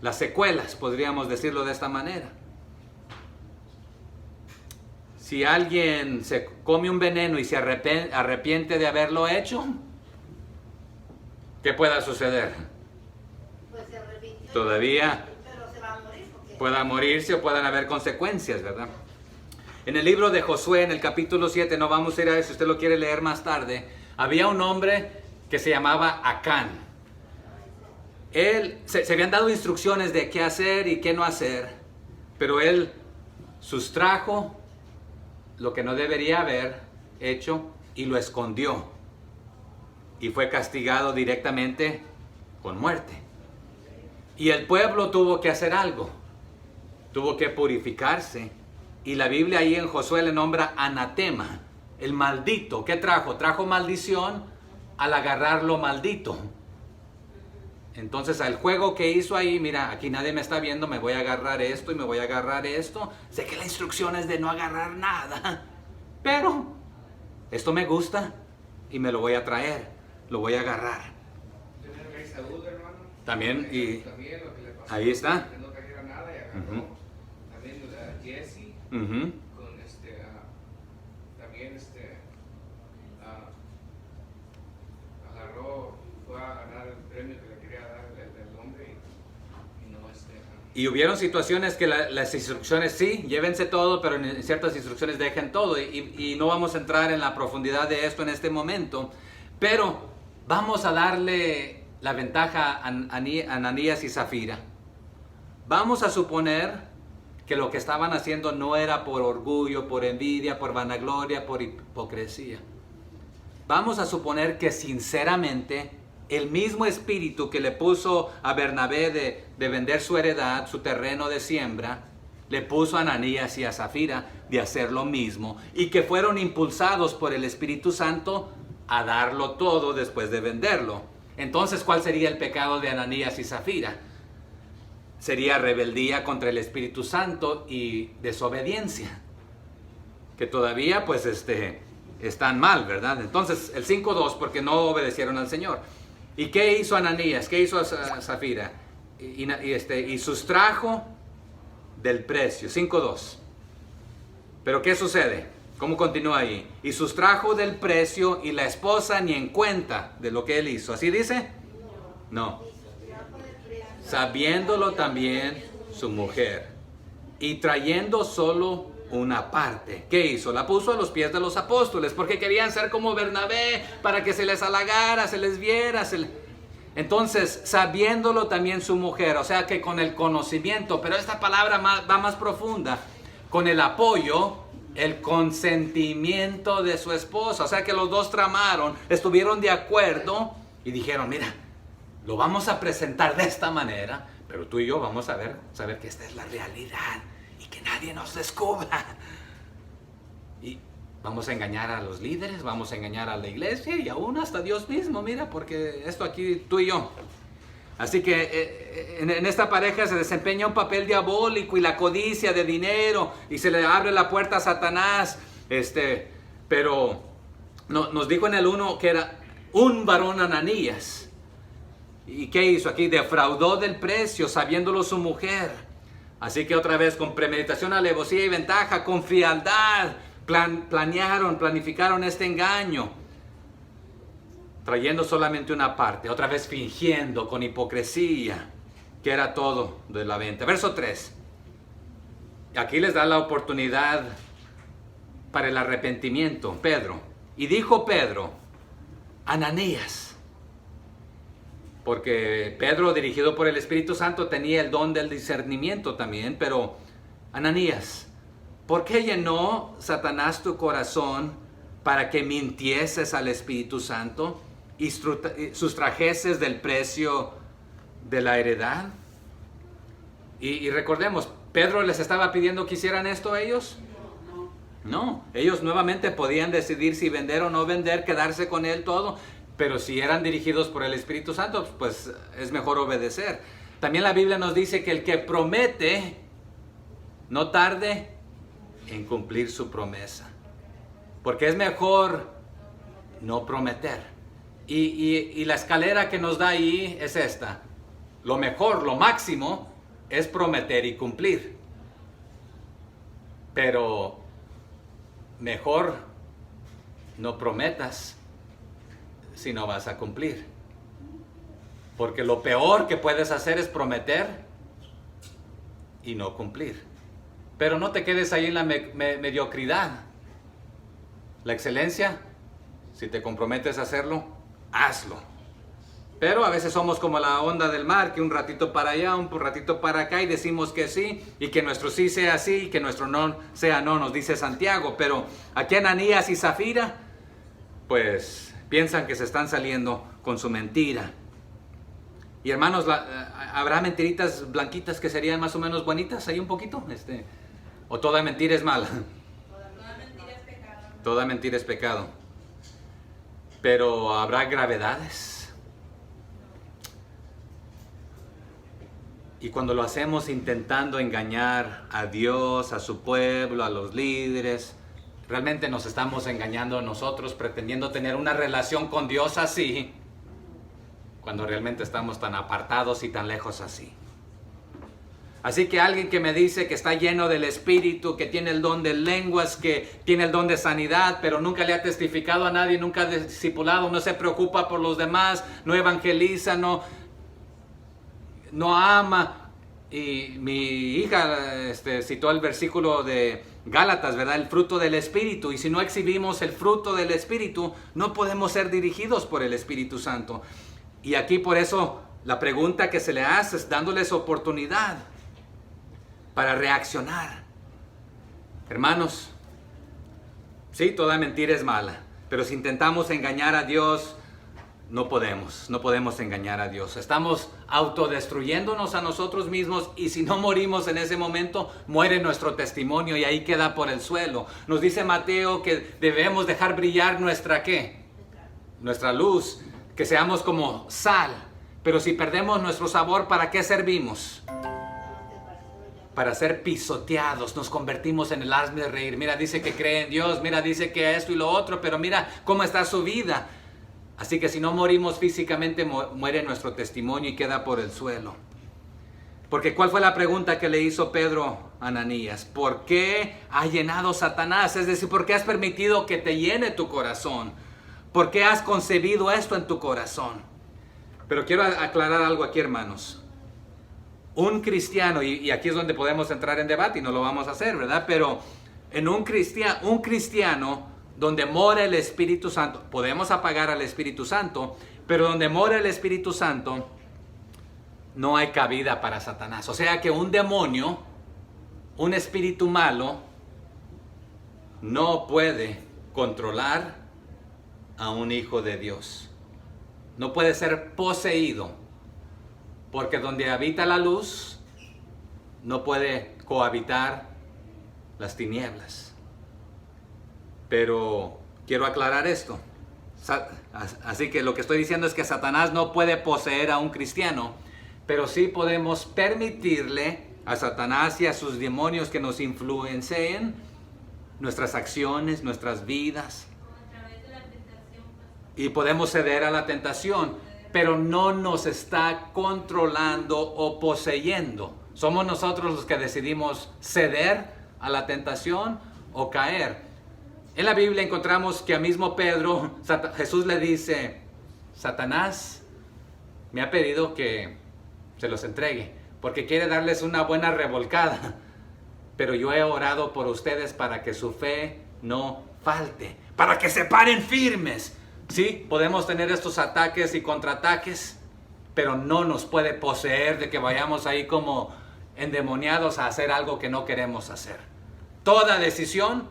Las secuelas, podríamos decirlo de esta manera. Si alguien se come un veneno y se arrepiente de haberlo hecho, ¿qué pueda suceder? Pues se arrepintió. Todavía Pero se va a morir porque... pueda morirse o puedan haber consecuencias, ¿verdad? En el libro de Josué, en el capítulo 7, no vamos a ir a eso, usted lo quiere leer más tarde, había un hombre que se llamaba Acán. Se habían dado instrucciones de qué hacer y qué no hacer, pero él sustrajo lo que no debería haber hecho y lo escondió. Y fue castigado directamente con muerte. Y el pueblo tuvo que hacer algo, tuvo que purificarse. Y la Biblia ahí en Josué le nombra anatema, el maldito. ¿Qué trajo? Trajo maldición al agarrar lo maldito. Entonces, al juego que hizo ahí, mira, aquí nadie me está viendo, me voy a agarrar esto y me voy a agarrar esto. Sé que la instrucción es de no agarrar nada, pero esto me gusta y me lo voy a traer, lo voy a agarrar. También, y ahí está. No trajera nada y agarró. También Jesse. Con también agarró, fue a ganar el premio que le quería dar el hombre y no Y hubieron situaciones que las instrucciones sí, llévense todo, pero en ciertas instrucciones dejen todo. Y no vamos a entrar en la profundidad de esto en este momento, pero vamos a darle la ventaja a Ananías y Zafira. Vamos a suponer que lo que estaban haciendo no era por orgullo, por envidia, por vanagloria, por hipocresía. Vamos a suponer que sinceramente el mismo espíritu que le puso a Bernabé de vender su heredad, su terreno de siembra, le puso a Ananías y a Zafira de hacer lo mismo, y que fueron impulsados por el Espíritu Santo a darlo todo después de venderlo. Entonces, ¿cuál sería el pecado de Ananías y Zafira? Sería rebeldía contra el Espíritu Santo y desobediencia, que todavía pues están mal, ¿verdad? Entonces, el 5.2, porque no obedecieron al Señor. ¿Y qué hizo Ananías? ¿Qué hizo Zafira? Y sustrajo del precio. 5.2. Pero ¿qué sucede? ¿Cómo continúa ahí? Y sustrajo del precio, y la esposa ni en cuenta de lo que él hizo. ¿Así dice? No. Sabiéndolo también su mujer, y trayendo solo una parte. ¿Qué hizo? La puso a los pies de los apóstoles, porque querían ser como Bernabé, para que se les halagara, se les viera. Entonces, sabiéndolo también su mujer, o sea que con el conocimiento, pero esta palabra va más profunda, con el apoyo, el consentimiento de su esposa. O sea que los dos tramaron, estuvieron de acuerdo y dijeron, mira, lo vamos a presentar de esta manera, pero tú y yo vamos a saber que esta es la realidad y que nadie nos descubra. Y vamos a engañar a los líderes, vamos a engañar a la iglesia y aún hasta Dios mismo, mira, porque esto aquí tú y yo. Así que en esta pareja se desempeña un papel diabólico y la codicia de dinero, y se le abre la puerta a Satanás. Pero nos dijo en el 1 que era un varón Ananías. ¿Y qué hizo aquí? Defraudó del precio, sabiéndolo su mujer. Así que otra vez, con premeditación, alevosía y ventaja, con frialdad, planificaron este engaño, trayendo solamente una parte, otra vez fingiendo con hipocresía que era todo de la venta. Verso 3. Aquí les da la oportunidad para el arrepentimiento, Pedro. Y dijo Pedro, Ananías, porque Pedro, dirigido por el Espíritu Santo, tenía el don del discernimiento también, pero Ananías, ¿por qué llenó Satanás tu corazón para que mintieses al Espíritu Santo y sustrajeses del precio de la heredad? Y recordemos, ¿Pedro les estaba pidiendo que hicieran esto a ellos? No, ellos nuevamente podían decidir si vender o no vender, quedarse con él todo, pero si eran dirigidos por el Espíritu Santo, pues es mejor obedecer. También la Biblia nos dice que el que promete no tarde en cumplir su promesa, porque es mejor no prometer. Y la escalera que nos da ahí es esta: lo mejor, lo máximo es prometer y cumplir, pero mejor no prometas si no vas a cumplir, porque lo peor que puedes hacer es prometer y no cumplir. Pero no te quedes ahí en la mediocridad. La excelencia, si te comprometes a hacerlo, hazlo. Pero a veces somos como la onda del mar, que un ratito para allá, un ratito para acá, y decimos que sí, y que nuestro sí sea sí, y que nuestro no sea no, nos dice Santiago. Pero aquí Ananías y Zafira, pues piensan que se están saliendo con su mentira. Y hermanos, ¿habrá mentiritas blanquitas que serían más o menos bonitas ahí un poquito? ¿O toda mentira es mala? Toda mentira es pecado. Toda mentira es pecado. Pero ¿habrá gravedades? Y cuando lo hacemos intentando engañar a Dios, a su pueblo, a los líderes, realmente nos estamos engañando a nosotros, pretendiendo tener una relación con Dios así, cuando realmente estamos tan apartados y tan lejos así. Así que alguien que me dice que está lleno del Espíritu, que tiene el don de lenguas, que tiene el don de sanidad, pero nunca le ha testificado a nadie, nunca ha discipulado, no se preocupa por los demás, no evangeliza, no ama. Y mi hija citó el versículo de Gálatas, ¿verdad? El fruto del Espíritu. Y si no exhibimos el fruto del Espíritu, no podemos ser dirigidos por el Espíritu Santo. Y aquí por eso la pregunta que se le hace es dándoles oportunidad para reaccionar. Hermanos, sí, toda mentira es mala, pero si intentamos engañar a Dios, no podemos engañar a Dios. Estamos autodestruyéndonos a nosotros mismos, y si no morimos en ese momento, muere nuestro testimonio y ahí queda por el suelo. Nos dice Mateo que debemos dejar brillar nuestra ¿qué? nuestra luz, que seamos como sal. Pero si perdemos nuestro sabor, ¿para qué servimos? Para ser pisoteados, nos convertimos en el hazme reír. Mira, dice que cree en Dios, mira, dice que esto y lo otro, pero mira cómo está su vida. Así que si no morimos físicamente, muere nuestro testimonio y queda por el suelo. Porque ¿cuál fue la pregunta que le hizo Pedro a Ananías? ¿Por qué ha llenado Satanás? Es decir, ¿por qué has permitido que te llene tu corazón? ¿Por qué has concebido esto en tu corazón? Pero quiero aclarar algo aquí, hermanos. Un cristiano, y aquí es donde podemos entrar en debate y no lo vamos a hacer, ¿verdad? Pero en un cristiano donde mora el Espíritu Santo, podemos apagar al Espíritu Santo, pero donde mora el Espíritu Santo, no hay cabida para Satanás. O sea que un demonio, un espíritu malo, no puede controlar a un hijo de Dios. No puede ser poseído, porque donde habita la luz, no puede cohabitar las tinieblas. Pero quiero aclarar esto. Así que lo que estoy diciendo es que Satanás no puede poseer a un cristiano, pero sí podemos permitirle a Satanás y a sus demonios que nos influencien nuestras acciones, nuestras vidas. Y podemos ceder a la tentación, pero no nos está controlando o poseyendo. Somos nosotros los que decidimos ceder a la tentación o caer. En la Biblia encontramos que a mismo Pedro, Jesús le dice, Satanás me ha pedido que se los entregue, porque quiere darles una buena revolcada. Pero yo he orado por ustedes para que su fe no falte, para que se paren firmes. Sí, podemos tener estos ataques y contraataques, pero no nos puede poseer de que vayamos ahí como endemoniados a hacer algo que no queremos hacer. Toda decisión,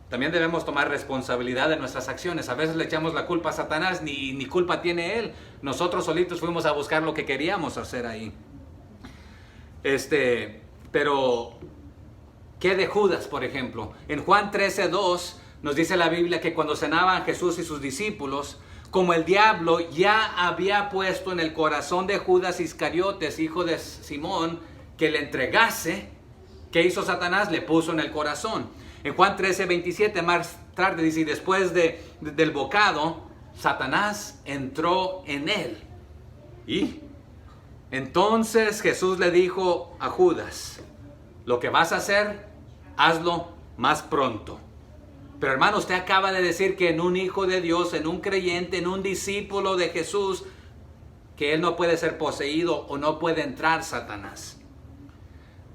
también debemos tomar responsabilidad de nuestras acciones. A veces le echamos la culpa a Satanás, ni culpa tiene él. Nosotros solitos fuimos a buscar lo que queríamos hacer ahí. Pero, ¿qué de Judas, por ejemplo? En Juan 13:2 nos dice la Biblia que cuando cenaban Jesús y sus discípulos, como el diablo ya había puesto en el corazón de Judas Iscariotes, hijo de Simón, que le entregase, ¿qué hizo Satanás? Le puso en el corazón. En Juan 13:27 más tarde dice, y después del bocado, Satanás entró en él. Y entonces Jesús le dijo a Judas, lo que vas a hacer, hazlo más pronto. Pero hermano, usted acaba de decir que en un hijo de Dios, en un creyente, en un discípulo de Jesús, que él no puede ser poseído o no puede entrar Satanás.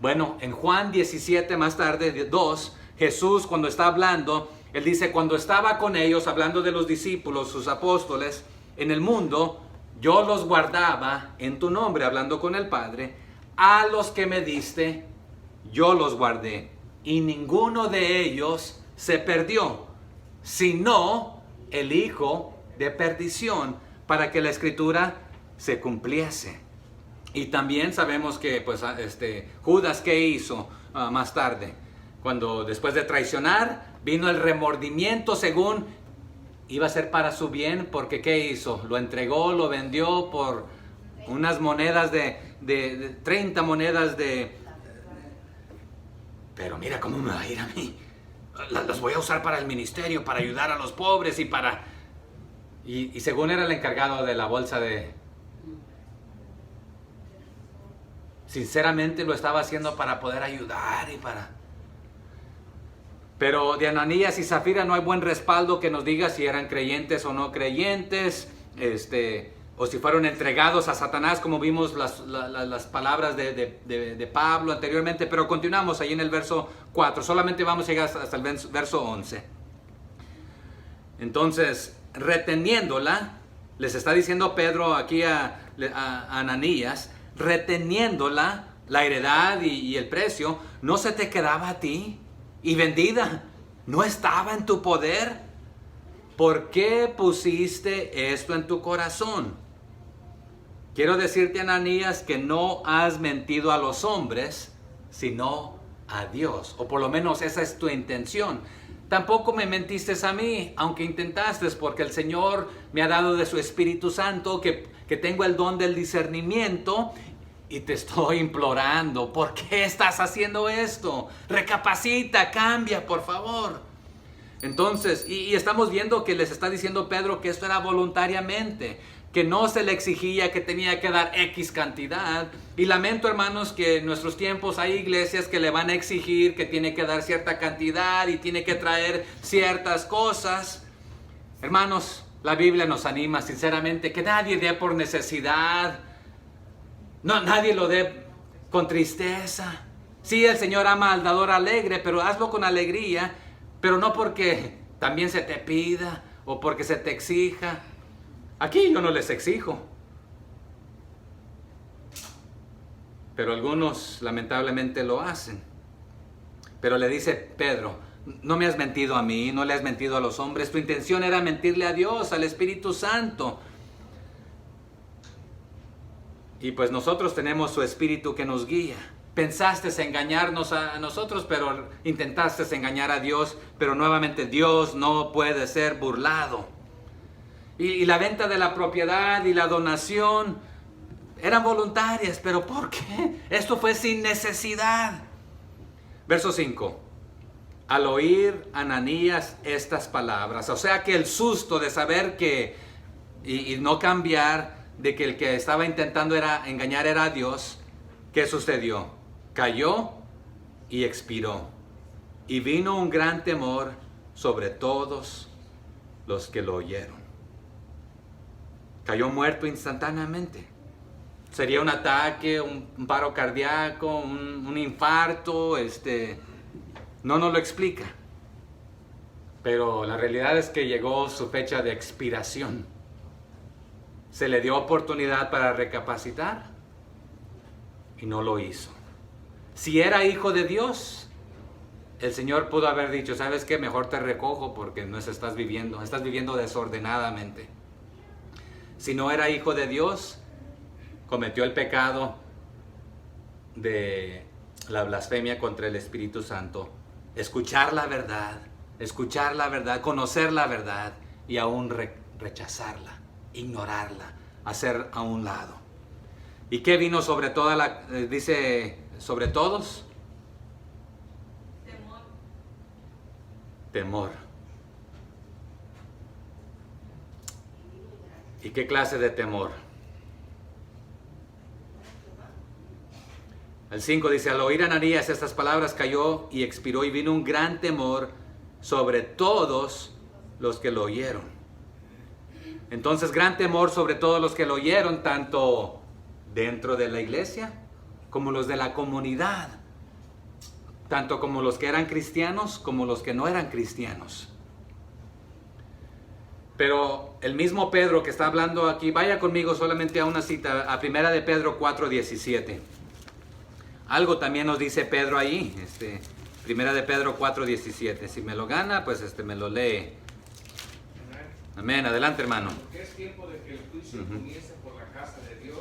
Bueno, en Juan 17 más tarde, 2, Jesús cuando está hablando, él dice, cuando estaba con ellos, hablando de los discípulos, sus apóstoles, en el mundo, yo los guardaba en tu nombre, hablando con el Padre, a los que me diste, yo los guardé, y ninguno de ellos se perdió, sino el hijo de perdición, para que la escritura se cumpliese. Y también sabemos que pues, Judas, ¿qué hizo más tarde? Cuando después de traicionar, vino el remordimiento según iba a ser para su bien, porque ¿qué hizo? Lo entregó, lo vendió por unas monedas de 30 monedas de... Pero mira cómo me va a ir a mí. Las voy a usar para el ministerio, para ayudar a los pobres y para... Y según era el encargado de la bolsa de... Sinceramente lo estaba haciendo para poder ayudar y para... Pero de Ananías y Zafira no hay buen respaldo que nos diga si eran creyentes o no creyentes, o si fueron entregados a Satanás, como vimos las palabras de Pablo anteriormente. Pero continuamos ahí en el verso 4, solamente vamos a llegar hasta el verso 11. Entonces, reteniéndola, les está diciendo Pedro aquí a Ananías, reteniéndola, la heredad y el precio, ¿no se te quedaba a ti? Y vendida, ¿no estaba en tu poder? ¿Por qué pusiste esto en tu corazón? Quiero decirte, Ananías, que no has mentido a los hombres, sino a Dios. O por lo menos esa es tu intención. Tampoco me mentiste a mí, aunque intentaste, porque el Señor me ha dado de su Espíritu Santo, que tengo el don del discernimiento, y te estoy implorando, ¿por qué estás haciendo esto? Recapacita, cambia, por favor. Entonces, y estamos viendo que les está diciendo Pedro que esto era voluntariamente, que no se le exigía que tenía que dar X cantidad. Y lamento, hermanos, que en nuestros tiempos hay iglesias que le van a exigir que tiene que dar cierta cantidad y tiene que traer ciertas cosas. Hermanos, la Biblia nos anima sinceramente que nadie dé por necesidad. No, nadie lo dé con tristeza. Sí, el Señor ama al dador alegre, pero hazlo con alegría, pero no porque también se te pida o porque se te exija. Aquí yo no les exijo, pero algunos lamentablemente lo hacen. Pero le dice Pedro, no me has mentido a mí, no le has mentido a los hombres, tu intención era mentirle a Dios, al Espíritu Santo. Y pues nosotros tenemos su Espíritu que nos guía. Pensaste engañarnos a nosotros, pero intentaste engañar a Dios, pero nuevamente Dios no puede ser burlado. Y la venta de la propiedad y la donación eran voluntarias, pero ¿por qué? Esto fue sin necesidad. Verso 5. Al oír Ananías estas palabras, o sea que el susto de saber que, y no cambiar, de que el que estaba intentando engañar era a Dios, ¿qué sucedió? Cayó y expiró. Y vino un gran temor sobre todos los que lo oyeron. Cayó muerto instantáneamente. Sería un ataque, un paro cardíaco, un infarto, no nos lo explica. Pero la realidad es que llegó su fecha de expiración. Se le dio oportunidad para recapacitar y no lo hizo. Si era hijo de Dios, el Señor pudo haber dicho, ¿sabes qué? Mejor te recojo porque no estás viviendo desordenadamente. Si no era hijo de Dios, cometió el pecado de la blasfemia contra el Espíritu Santo. Escuchar la verdad, conocer la verdad y aún rechazarla, ignorarla, hacer a un lado. ¿Y qué vino sobre dice, sobre todos? Temor. ¿Y qué clase de temor? El 5 dice, al oír Ananías estas palabras cayó y expiró y vino un gran temor sobre todos los que lo oyeron. Entonces, gran temor sobre todos los que lo oyeron, tanto dentro de la iglesia como los de la comunidad, tanto como los que eran cristianos como los que no eran cristianos. Pero el mismo Pedro que está hablando aquí, vaya conmigo solamente a una cita, a 1 de Pedro 4:17. Algo también nos dice Pedro ahí, 1 de Pedro 4:17. Si me lo gana, pues me lo lee. Amén, adelante hermano. Porque es tiempo de que el juicio comience por la casa de Dios,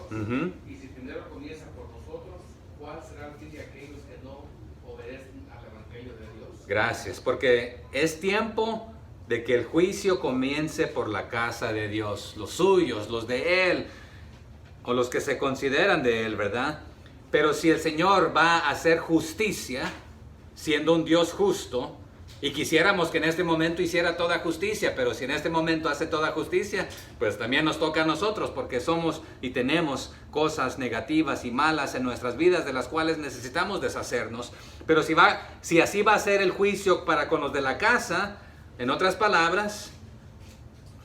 y si primero comienza por nosotros, ¿cuál será el fin de aquellos que no obedecen al Evangelio de Dios? Gracias, porque es tiempo de que el juicio comience por la casa de Dios, los suyos, los de Él, o los que se consideran de Él, ¿verdad? Pero si el Señor va a hacer justicia, siendo un Dios justo, y quisiéramos que en este momento hiciera toda justicia, pero si en este momento hace toda justicia, pues también nos toca a nosotros, porque somos y tenemos cosas negativas y malas en nuestras vidas de las cuales necesitamos deshacernos. Pero si así va a ser el juicio para con los de la casa, en otras palabras,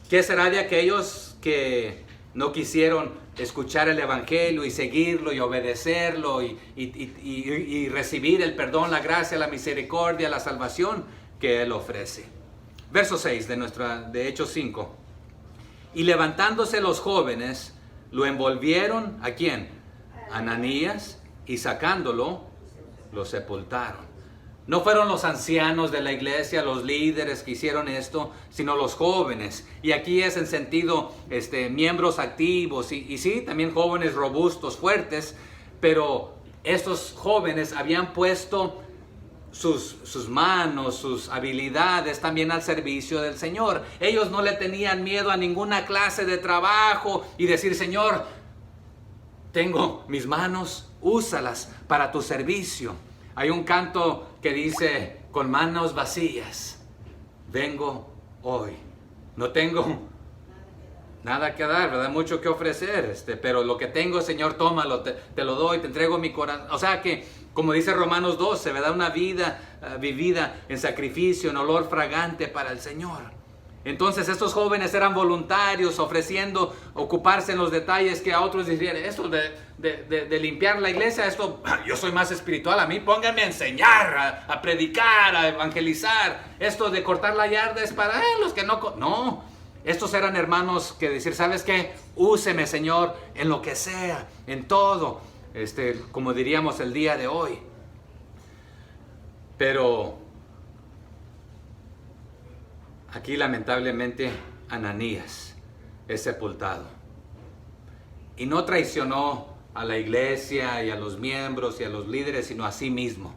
¿qué será de aquellos que no quisieron escuchar el Evangelio y seguirlo y obedecerlo y recibir el perdón, la gracia, la misericordia, la salvación que Él ofrece? Verso 6 de Hechos 5. Y levantándose los jóvenes, lo envolvieron, ¿a quién? A Ananías, y sacándolo, lo sepultaron. No fueron los ancianos de la iglesia, los líderes que hicieron esto, sino los jóvenes. Y aquí es en sentido miembros activos y sí, también jóvenes robustos, fuertes. Pero estos jóvenes habían puesto sus manos, sus habilidades también al servicio del Señor. Ellos no le tenían miedo a ninguna clase de trabajo y decir, Señor, tengo mis manos, úsalas para tu servicio. Hay un canto que dice, con manos vacías, vengo hoy. No tengo nada que dar, ¿verdad? Mucho que ofrecer, pero lo que tengo, Señor, tómalo, te lo doy, te entrego mi corazón. O sea que, como dice Romanos 12, ¿verdad? Una vida vivida en sacrificio, en olor fragante para el Señor. Entonces estos jóvenes eran voluntarios, ofreciendo ocuparse en los detalles que a otros dirían, esto de limpiar la iglesia, esto, yo soy más espiritual, a mí pónganme a enseñar, a predicar, a evangelizar. Esto de cortar la yarda es para los que no... No, estos eran hermanos que decir, ¿sabes qué? Úseme, Señor, en lo que sea, en todo, como diríamos el día de hoy. Pero aquí lamentablemente Ananías es sepultado. Y no traicionó a la iglesia y a los miembros y a los líderes, sino a sí mismo,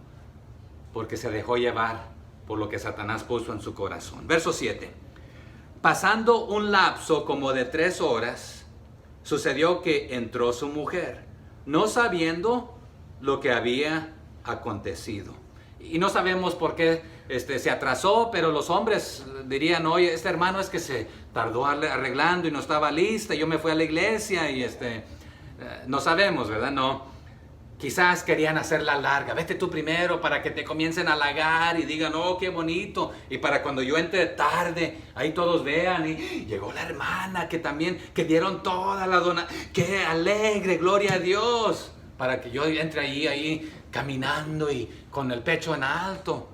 porque se dejó llevar por lo que Satanás puso en su corazón. Verso 7. Pasando un lapso como de 3 horas, sucedió que entró su mujer, no sabiendo lo que había acontecido. Y no sabemos por qué se atrasó, pero los hombres dirían, oye, este hermano es que se tardó arreglando y no estaba lista, yo me fui a la iglesia y no sabemos, ¿verdad? No, quizás querían hacerla larga, vete tú primero para que te comiencen a halagar y digan, oh, qué bonito, y para cuando yo entre tarde, ahí todos vean, y llegó la hermana que también, que dieron toda la dona, qué alegre, gloria a Dios, para que yo entre ahí caminando y con el pecho en alto.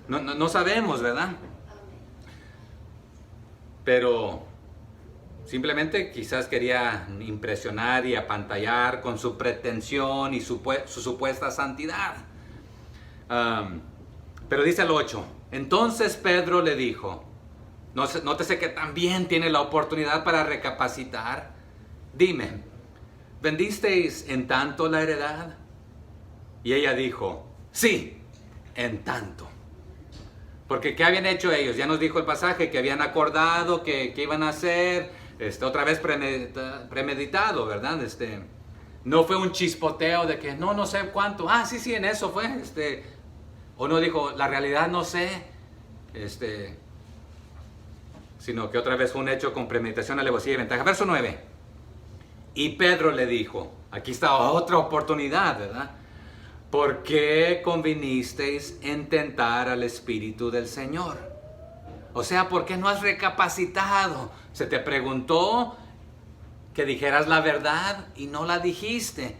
No sabemos, ¿verdad? Pero simplemente quizás quería impresionar y apantallar con su pretensión y su supuesta santidad. Pero dice el 8, entonces Pedro le dijo, nótese que también tiene la oportunidad para recapacitar. Dime, ¿vendisteis en tanto la heredad? Y ella dijo, sí, en tanto. Porque ¿qué habían hecho ellos? Ya nos dijo el pasaje que habían acordado que iban a hacer, otra vez premeditado, ¿verdad? No fue un chispoteo de que no sé cuánto, sí, en eso fue, o no dijo, la realidad no sé, sino que otra vez fue un hecho con premeditación, alevosía y ventaja. Verso 9. Y Pedro le dijo, aquí está otra oportunidad, ¿verdad? ¿Por qué convinisteis en tentar al Espíritu del Señor? O sea, ¿por qué no has recapacitado? Se te preguntó que dijeras la verdad y no la dijiste.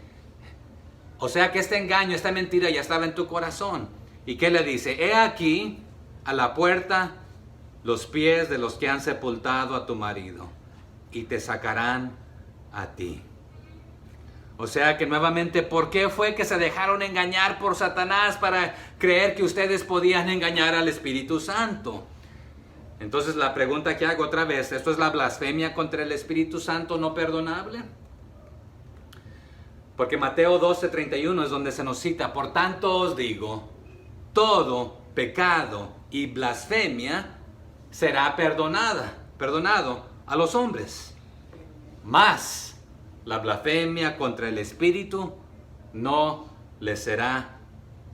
O sea que este engaño, esta mentira ya estaba en tu corazón. ¿Y qué le dice? He aquí a la puerta los pies de los que han sepultado a tu marido y te sacarán a ti. O sea que nuevamente, ¿por qué fue que se dejaron engañar por Satanás para creer que ustedes podían engañar al Espíritu Santo? Entonces la pregunta que hago otra vez, ¿esto es la blasfemia contra el Espíritu Santo no perdonable? Porque Mateo 12:31 es donde se nos cita, por tanto os digo, todo pecado y blasfemia será perdonado a los hombres, mas la blasfemia contra el Espíritu no les será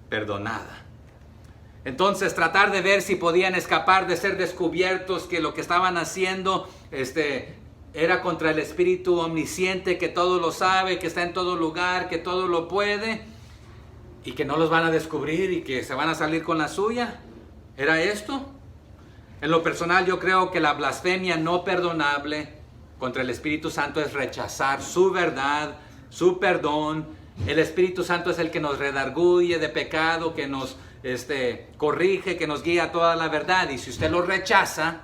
perdonada. Entonces tratar de ver si podían escapar de ser descubiertos que lo que estaban haciendo era contra el Espíritu omnisciente que todo lo sabe, que está en todo lugar, que todo lo puede y que no los van a descubrir y que se van a salir con la suya. ¿Era esto? En lo personal yo creo que la blasfemia no perdonable contra el Espíritu Santo es rechazar su verdad, su perdón. El Espíritu Santo es el que nos redarguye de pecado, que nos corrige, que nos guía a toda la verdad. Y si usted lo rechaza,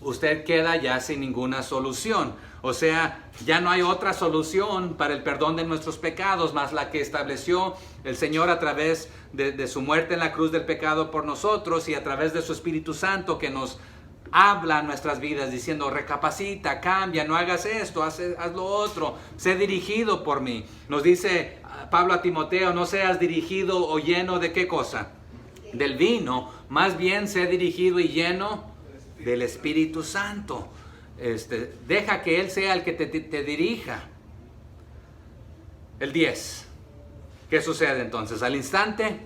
usted queda ya sin ninguna solución. O sea, ya no hay otra solución para el perdón de nuestros pecados, más la que estableció el Señor a través de su muerte en la cruz del pecado por nosotros y a través de su Espíritu Santo que nos habla en nuestras vidas diciendo, recapacita, cambia, no hagas esto, haz lo otro, sé dirigido por mí. Nos dice Pablo a Timoteo, no seas dirigido o lleno de ¿qué cosa? del vino, más bien sé dirigido y lleno del Espíritu Santo. Deja que Él sea el que te dirija. El 10. ¿Qué sucede entonces? Al instante,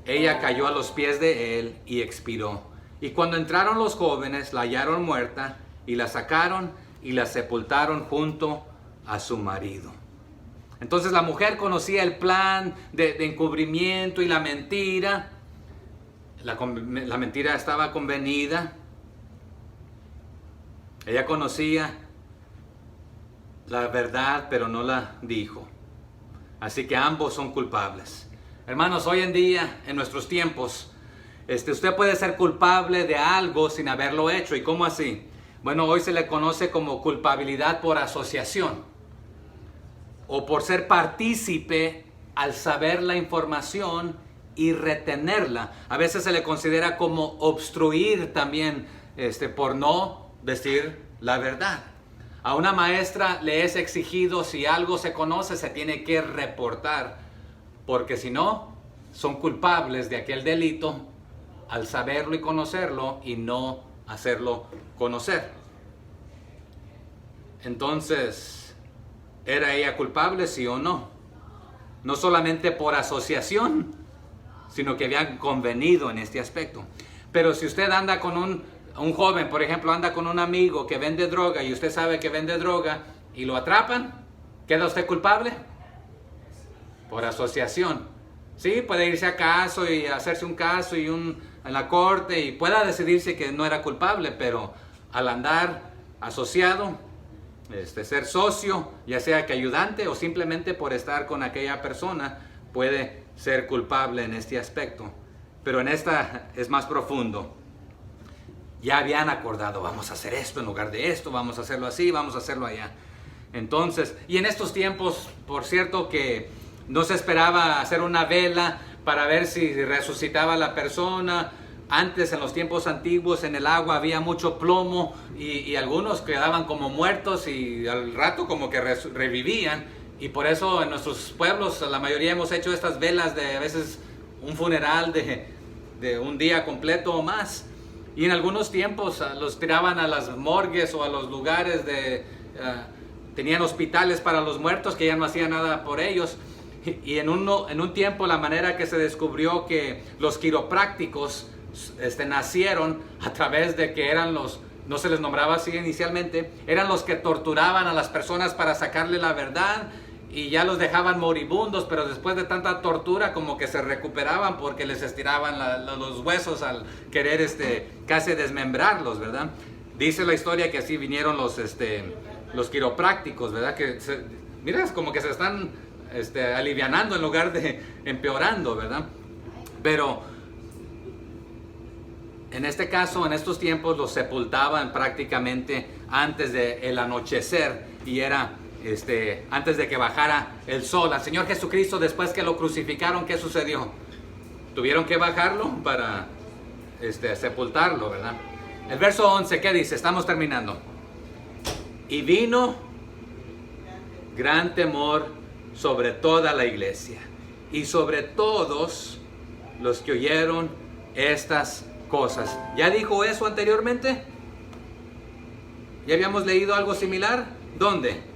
ella cayó a los pies de él y expiró. Y cuando entraron los jóvenes, la hallaron muerta y la sacaron y la sepultaron junto a su marido. Entonces la mujer conocía el plan de encubrimiento y la mentira. La mentira estaba convenida. Ella conocía la verdad, pero no la dijo. Así que ambos son culpables. Hermanos, hoy en día, en nuestros tiempos, usted puede ser culpable de algo sin haberlo hecho. ¿Y cómo así? Bueno, hoy se le conoce como culpabilidad por asociación. O por ser partícipe al saber la información y retenerla. A veces se le considera como obstruir también por no decir la verdad. A una maestra le es exigido, si algo se conoce, se tiene que reportar, porque si no, son culpables de aquel delito al saberlo y conocerlo y no hacerlo conocer. Entonces, ¿era ella culpable, sí o no? No solamente por asociación, sino que habían convenido en este aspecto. Pero si usted anda con un joven, por ejemplo, anda con un amigo que vende droga y usted sabe que vende droga y lo atrapan, ¿queda usted culpable? Por asociación. Sí, puede irse a caso y hacerse un caso en la corte y pueda decidirse que no era culpable, pero al andar asociado, ser socio, ya sea que ayudante o simplemente por estar con aquella persona, puede ser culpable en este aspecto. Pero en esta es más profundo. Ya habían acordado, vamos a hacer esto en lugar de esto, vamos a hacerlo así, vamos a hacerlo allá. Entonces, y en estos tiempos, por cierto, que no se esperaba hacer una vela para ver si resucitaba la persona. Antes, en los tiempos antiguos, en el agua había mucho plomo y algunos quedaban como muertos y al rato como que revivían. Y por eso en nuestros pueblos la mayoría hemos hecho estas velas de a veces un funeral de un día completo o más. Y en algunos tiempos los tiraban a las morgues o a los lugares tenían hospitales para los muertos que ya no hacían nada por ellos. Y en un tiempo la manera que se descubrió que los quiroprácticos nacieron a través de que eran no se les nombraba así inicialmente, eran los que torturaban a las personas para sacarle la verdad y ya los dejaban moribundos, pero después de tanta tortura como que se recuperaban porque les estiraban los huesos al querer casi desmembrarlos, ¿verdad? Dice la historia que así vinieron los quiroprácticos, ¿verdad? Que mira, es como que se están alivianando en lugar de empeorando, ¿verdad? Pero en este caso, en estos tiempos, los sepultaban prácticamente antes del anochecer y era antes de que bajara el sol. Al Señor Jesucristo, después que lo crucificaron, ¿qué sucedió? Tuvieron que bajarlo para sepultarlo, ¿verdad? El verso 11, ¿qué dice? Estamos terminando. Y vino gran temor sobre toda la iglesia y sobre todos los que oyeron estas cosas. ¿Ya dijo eso anteriormente? ¿Ya habíamos leído algo similar? ¿Dónde?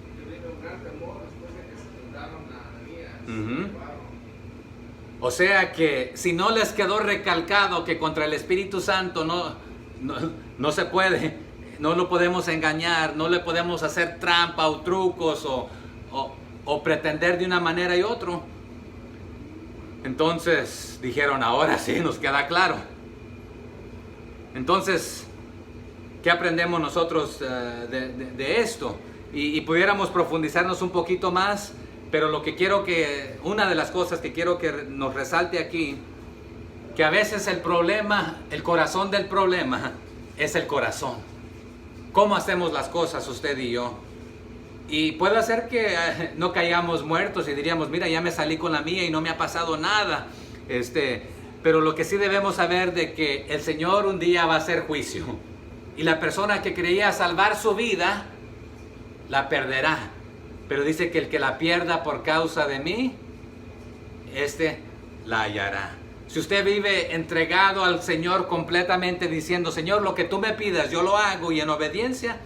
O sea que si no les quedó recalcado que contra el Espíritu Santo no se puede, no lo podemos engañar, no le podemos hacer trampa o trucos o pretender de una manera y otra. Entonces dijeron, ahora sí nos queda claro. Entonces, ¿qué aprendemos nosotros de esto? Y pudiéramos profundizarnos un poquito más, pero una de las cosas que quiero que nos resalte aquí, que a veces el corazón del problema es el corazón. ¿Cómo hacemos las cosas usted y yo? Y puede hacer que no caigamos muertos y diríamos, mira, ya me salí con la mía y no me ha pasado nada. Pero lo que sí debemos saber de que el Señor un día va a hacer juicio. Y la persona que creía salvar su vida, la perderá. Pero dice que el que la pierda por causa de mí, la hallará. Si usted vive entregado al Señor completamente diciendo, Señor, lo que tú me pidas, yo lo hago y en obediencia,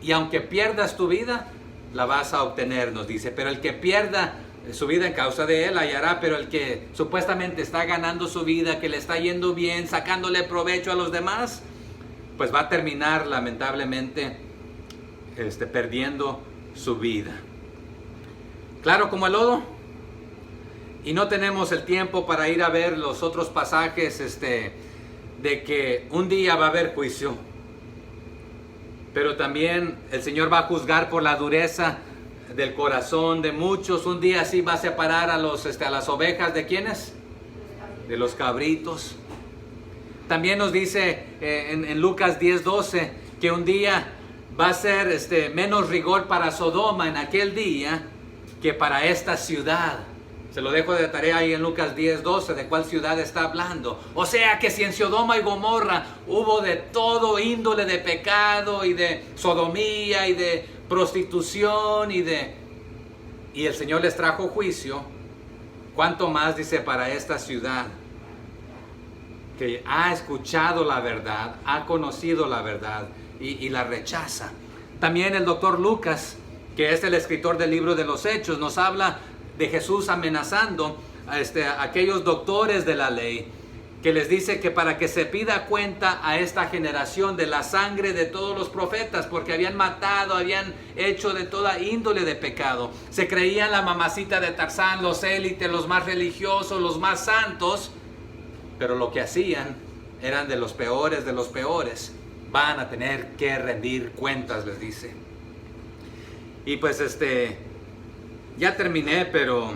y aunque pierdas tu vida, la vas a obtener, nos dice. Pero el que pierda su vida en causa de Él, hallará. Pero el que supuestamente está ganando su vida, que le está yendo bien, sacándole provecho a los demás, pues va a terminar lamentablemente perdiendo su vida. Claro como el lodo. Y no tenemos el tiempo para ir a ver los otros pasajes de que un día va a haber juicio. Pero también el Señor va a juzgar por la dureza del corazón de muchos. Un día sí va a separar a las ovejas de ¿quiénes? De los cabritos. También nos dice en Lucas 10:12 que un día va a ser menos rigor para Sodoma en aquel día que para esta ciudad. Se lo dejo de tarea ahí en Lucas 10:12 de cuál ciudad está hablando. O sea que si en Sodoma y Gomorra hubo de todo índole de pecado y de sodomía y de prostitución y el Señor les trajo juicio, ¿cuánto más dice para esta ciudad que ha escuchado la verdad, ha conocido la verdad y la rechaza? También el doctor Lucas, que es el escritor del libro de los Hechos, nos habla de Jesús amenazando a aquellos doctores de la ley, que les dice que para que se pida cuenta a esta generación de la sangre de todos los profetas, porque habían matado, habían hecho de toda índole de pecado. Se creían la mamacita de Tarzán, los élites, los más religiosos, los más santos, pero lo que hacían eran de los peores de los peores. Van a tener que rendir cuentas, les dice. Y pues ya terminé, pero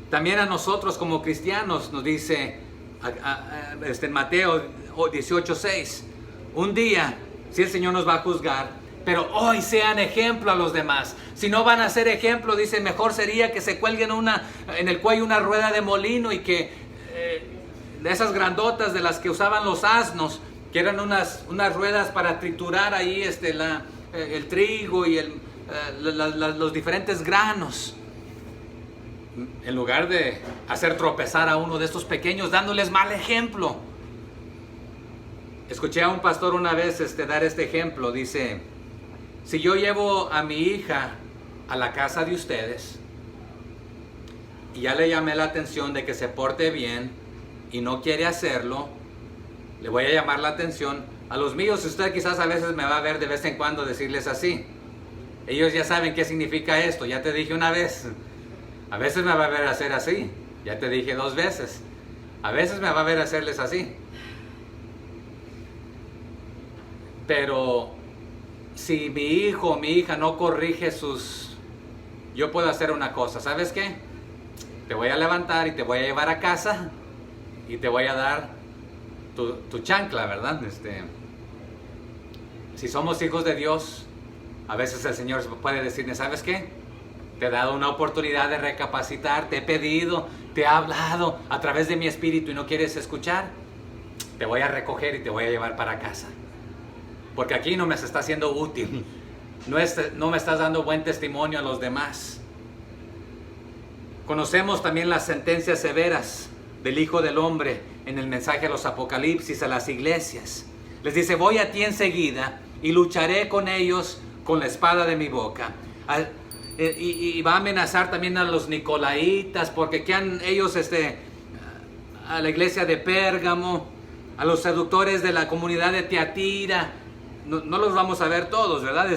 también a nosotros como cristianos nos dice en Mateo 18:6, un día, si el Señor nos va a juzgar, pero hoy sean ejemplo a los demás. Si no van a ser ejemplo, dice, mejor sería que se cuelguen en el cuello una rueda de molino y que de esas grandotas de las que usaban los asnos, que eran unas ruedas para triturar ahí el trigo y los diferentes granos, en lugar de hacer tropezar a uno de estos pequeños dándoles mal ejemplo. Escuché a un pastor una vez dar este ejemplo. Dice, si yo llevo a mi hija a la casa de ustedes y ya le llamé la atención de que se porte bien y no quiere hacerlo, le voy a llamar la atención a los míos. Usted quizás a veces me va a ver de vez en cuando decirles así. Ellos ya saben qué significa esto. Ya te dije una vez. A veces me va a ver hacer así. Ya te dije 2 veces. A veces me va a ver hacerles así. Pero si mi hijo o mi hija no corrige yo puedo hacer una cosa. ¿Sabes qué? Te voy a levantar y te voy a llevar a casa y te voy a dar tu chancla, ¿verdad? Si somos hijos de Dios, a veces el Señor puede decirme, ¿sabes qué? Te he dado una oportunidad de recapacitar, te he pedido, te he hablado a través de mi espíritu y no quieres escuchar. Te voy a recoger y te voy a llevar para casa. Porque aquí no me está siendo útil. No me estás dando buen testimonio a los demás. Conocemos también las sentencias severas del Hijo del Hombre en el mensaje a los Apocalipsis, a las iglesias. Les dice, voy a ti enseguida y lucharé con ellos con la espada de mi boca. Y va a amenazar también a los nicolaitas, porque ellos a la iglesia de Pérgamo, a los seductores de la comunidad de Tiatira. No los vamos a ver todos, ¿verdad?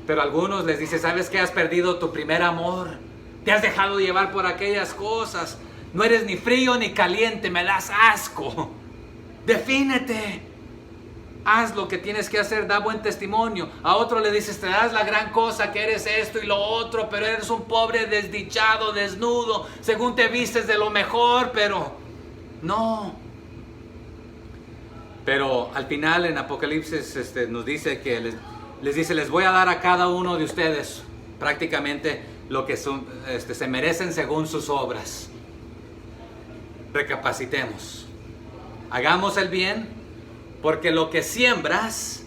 Pero algunos les dice, ¿sabes qué? Has perdido tu primer amor. Te has dejado llevar por aquellas cosas. No eres ni frío ni caliente, me das asco. Defínete. Haz lo que tienes que hacer, da buen testimonio. A otro le dices, te das la gran cosa que eres esto y lo otro, pero eres un pobre desdichado, desnudo, según te vistes de lo mejor, pero no. Pero al final en Apocalipsis nos dice que les dice, les voy a dar a cada uno de ustedes prácticamente lo que se merecen según sus obras. Recapacitemos. Hagamos el bien. Porque lo que siembras,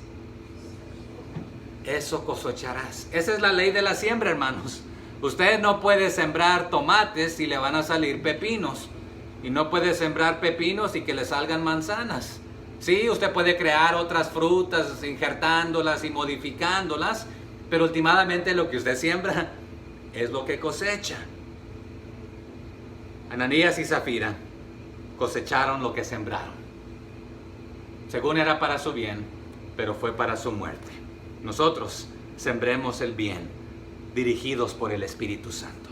eso cosecharás. Esa es la ley de la siembra, hermanos. Usted no puede sembrar tomates y le van a salir pepinos. Y no puede sembrar pepinos y que le salgan manzanas. Sí, usted puede crear otras frutas injertándolas y modificándolas, pero últimamente lo que usted siembra es lo que cosecha. Ananías y Zafira cosecharon lo que sembraron. Según era para su bien, pero fue para su muerte. Nosotros sembremos el bien, dirigidos por el Espíritu Santo.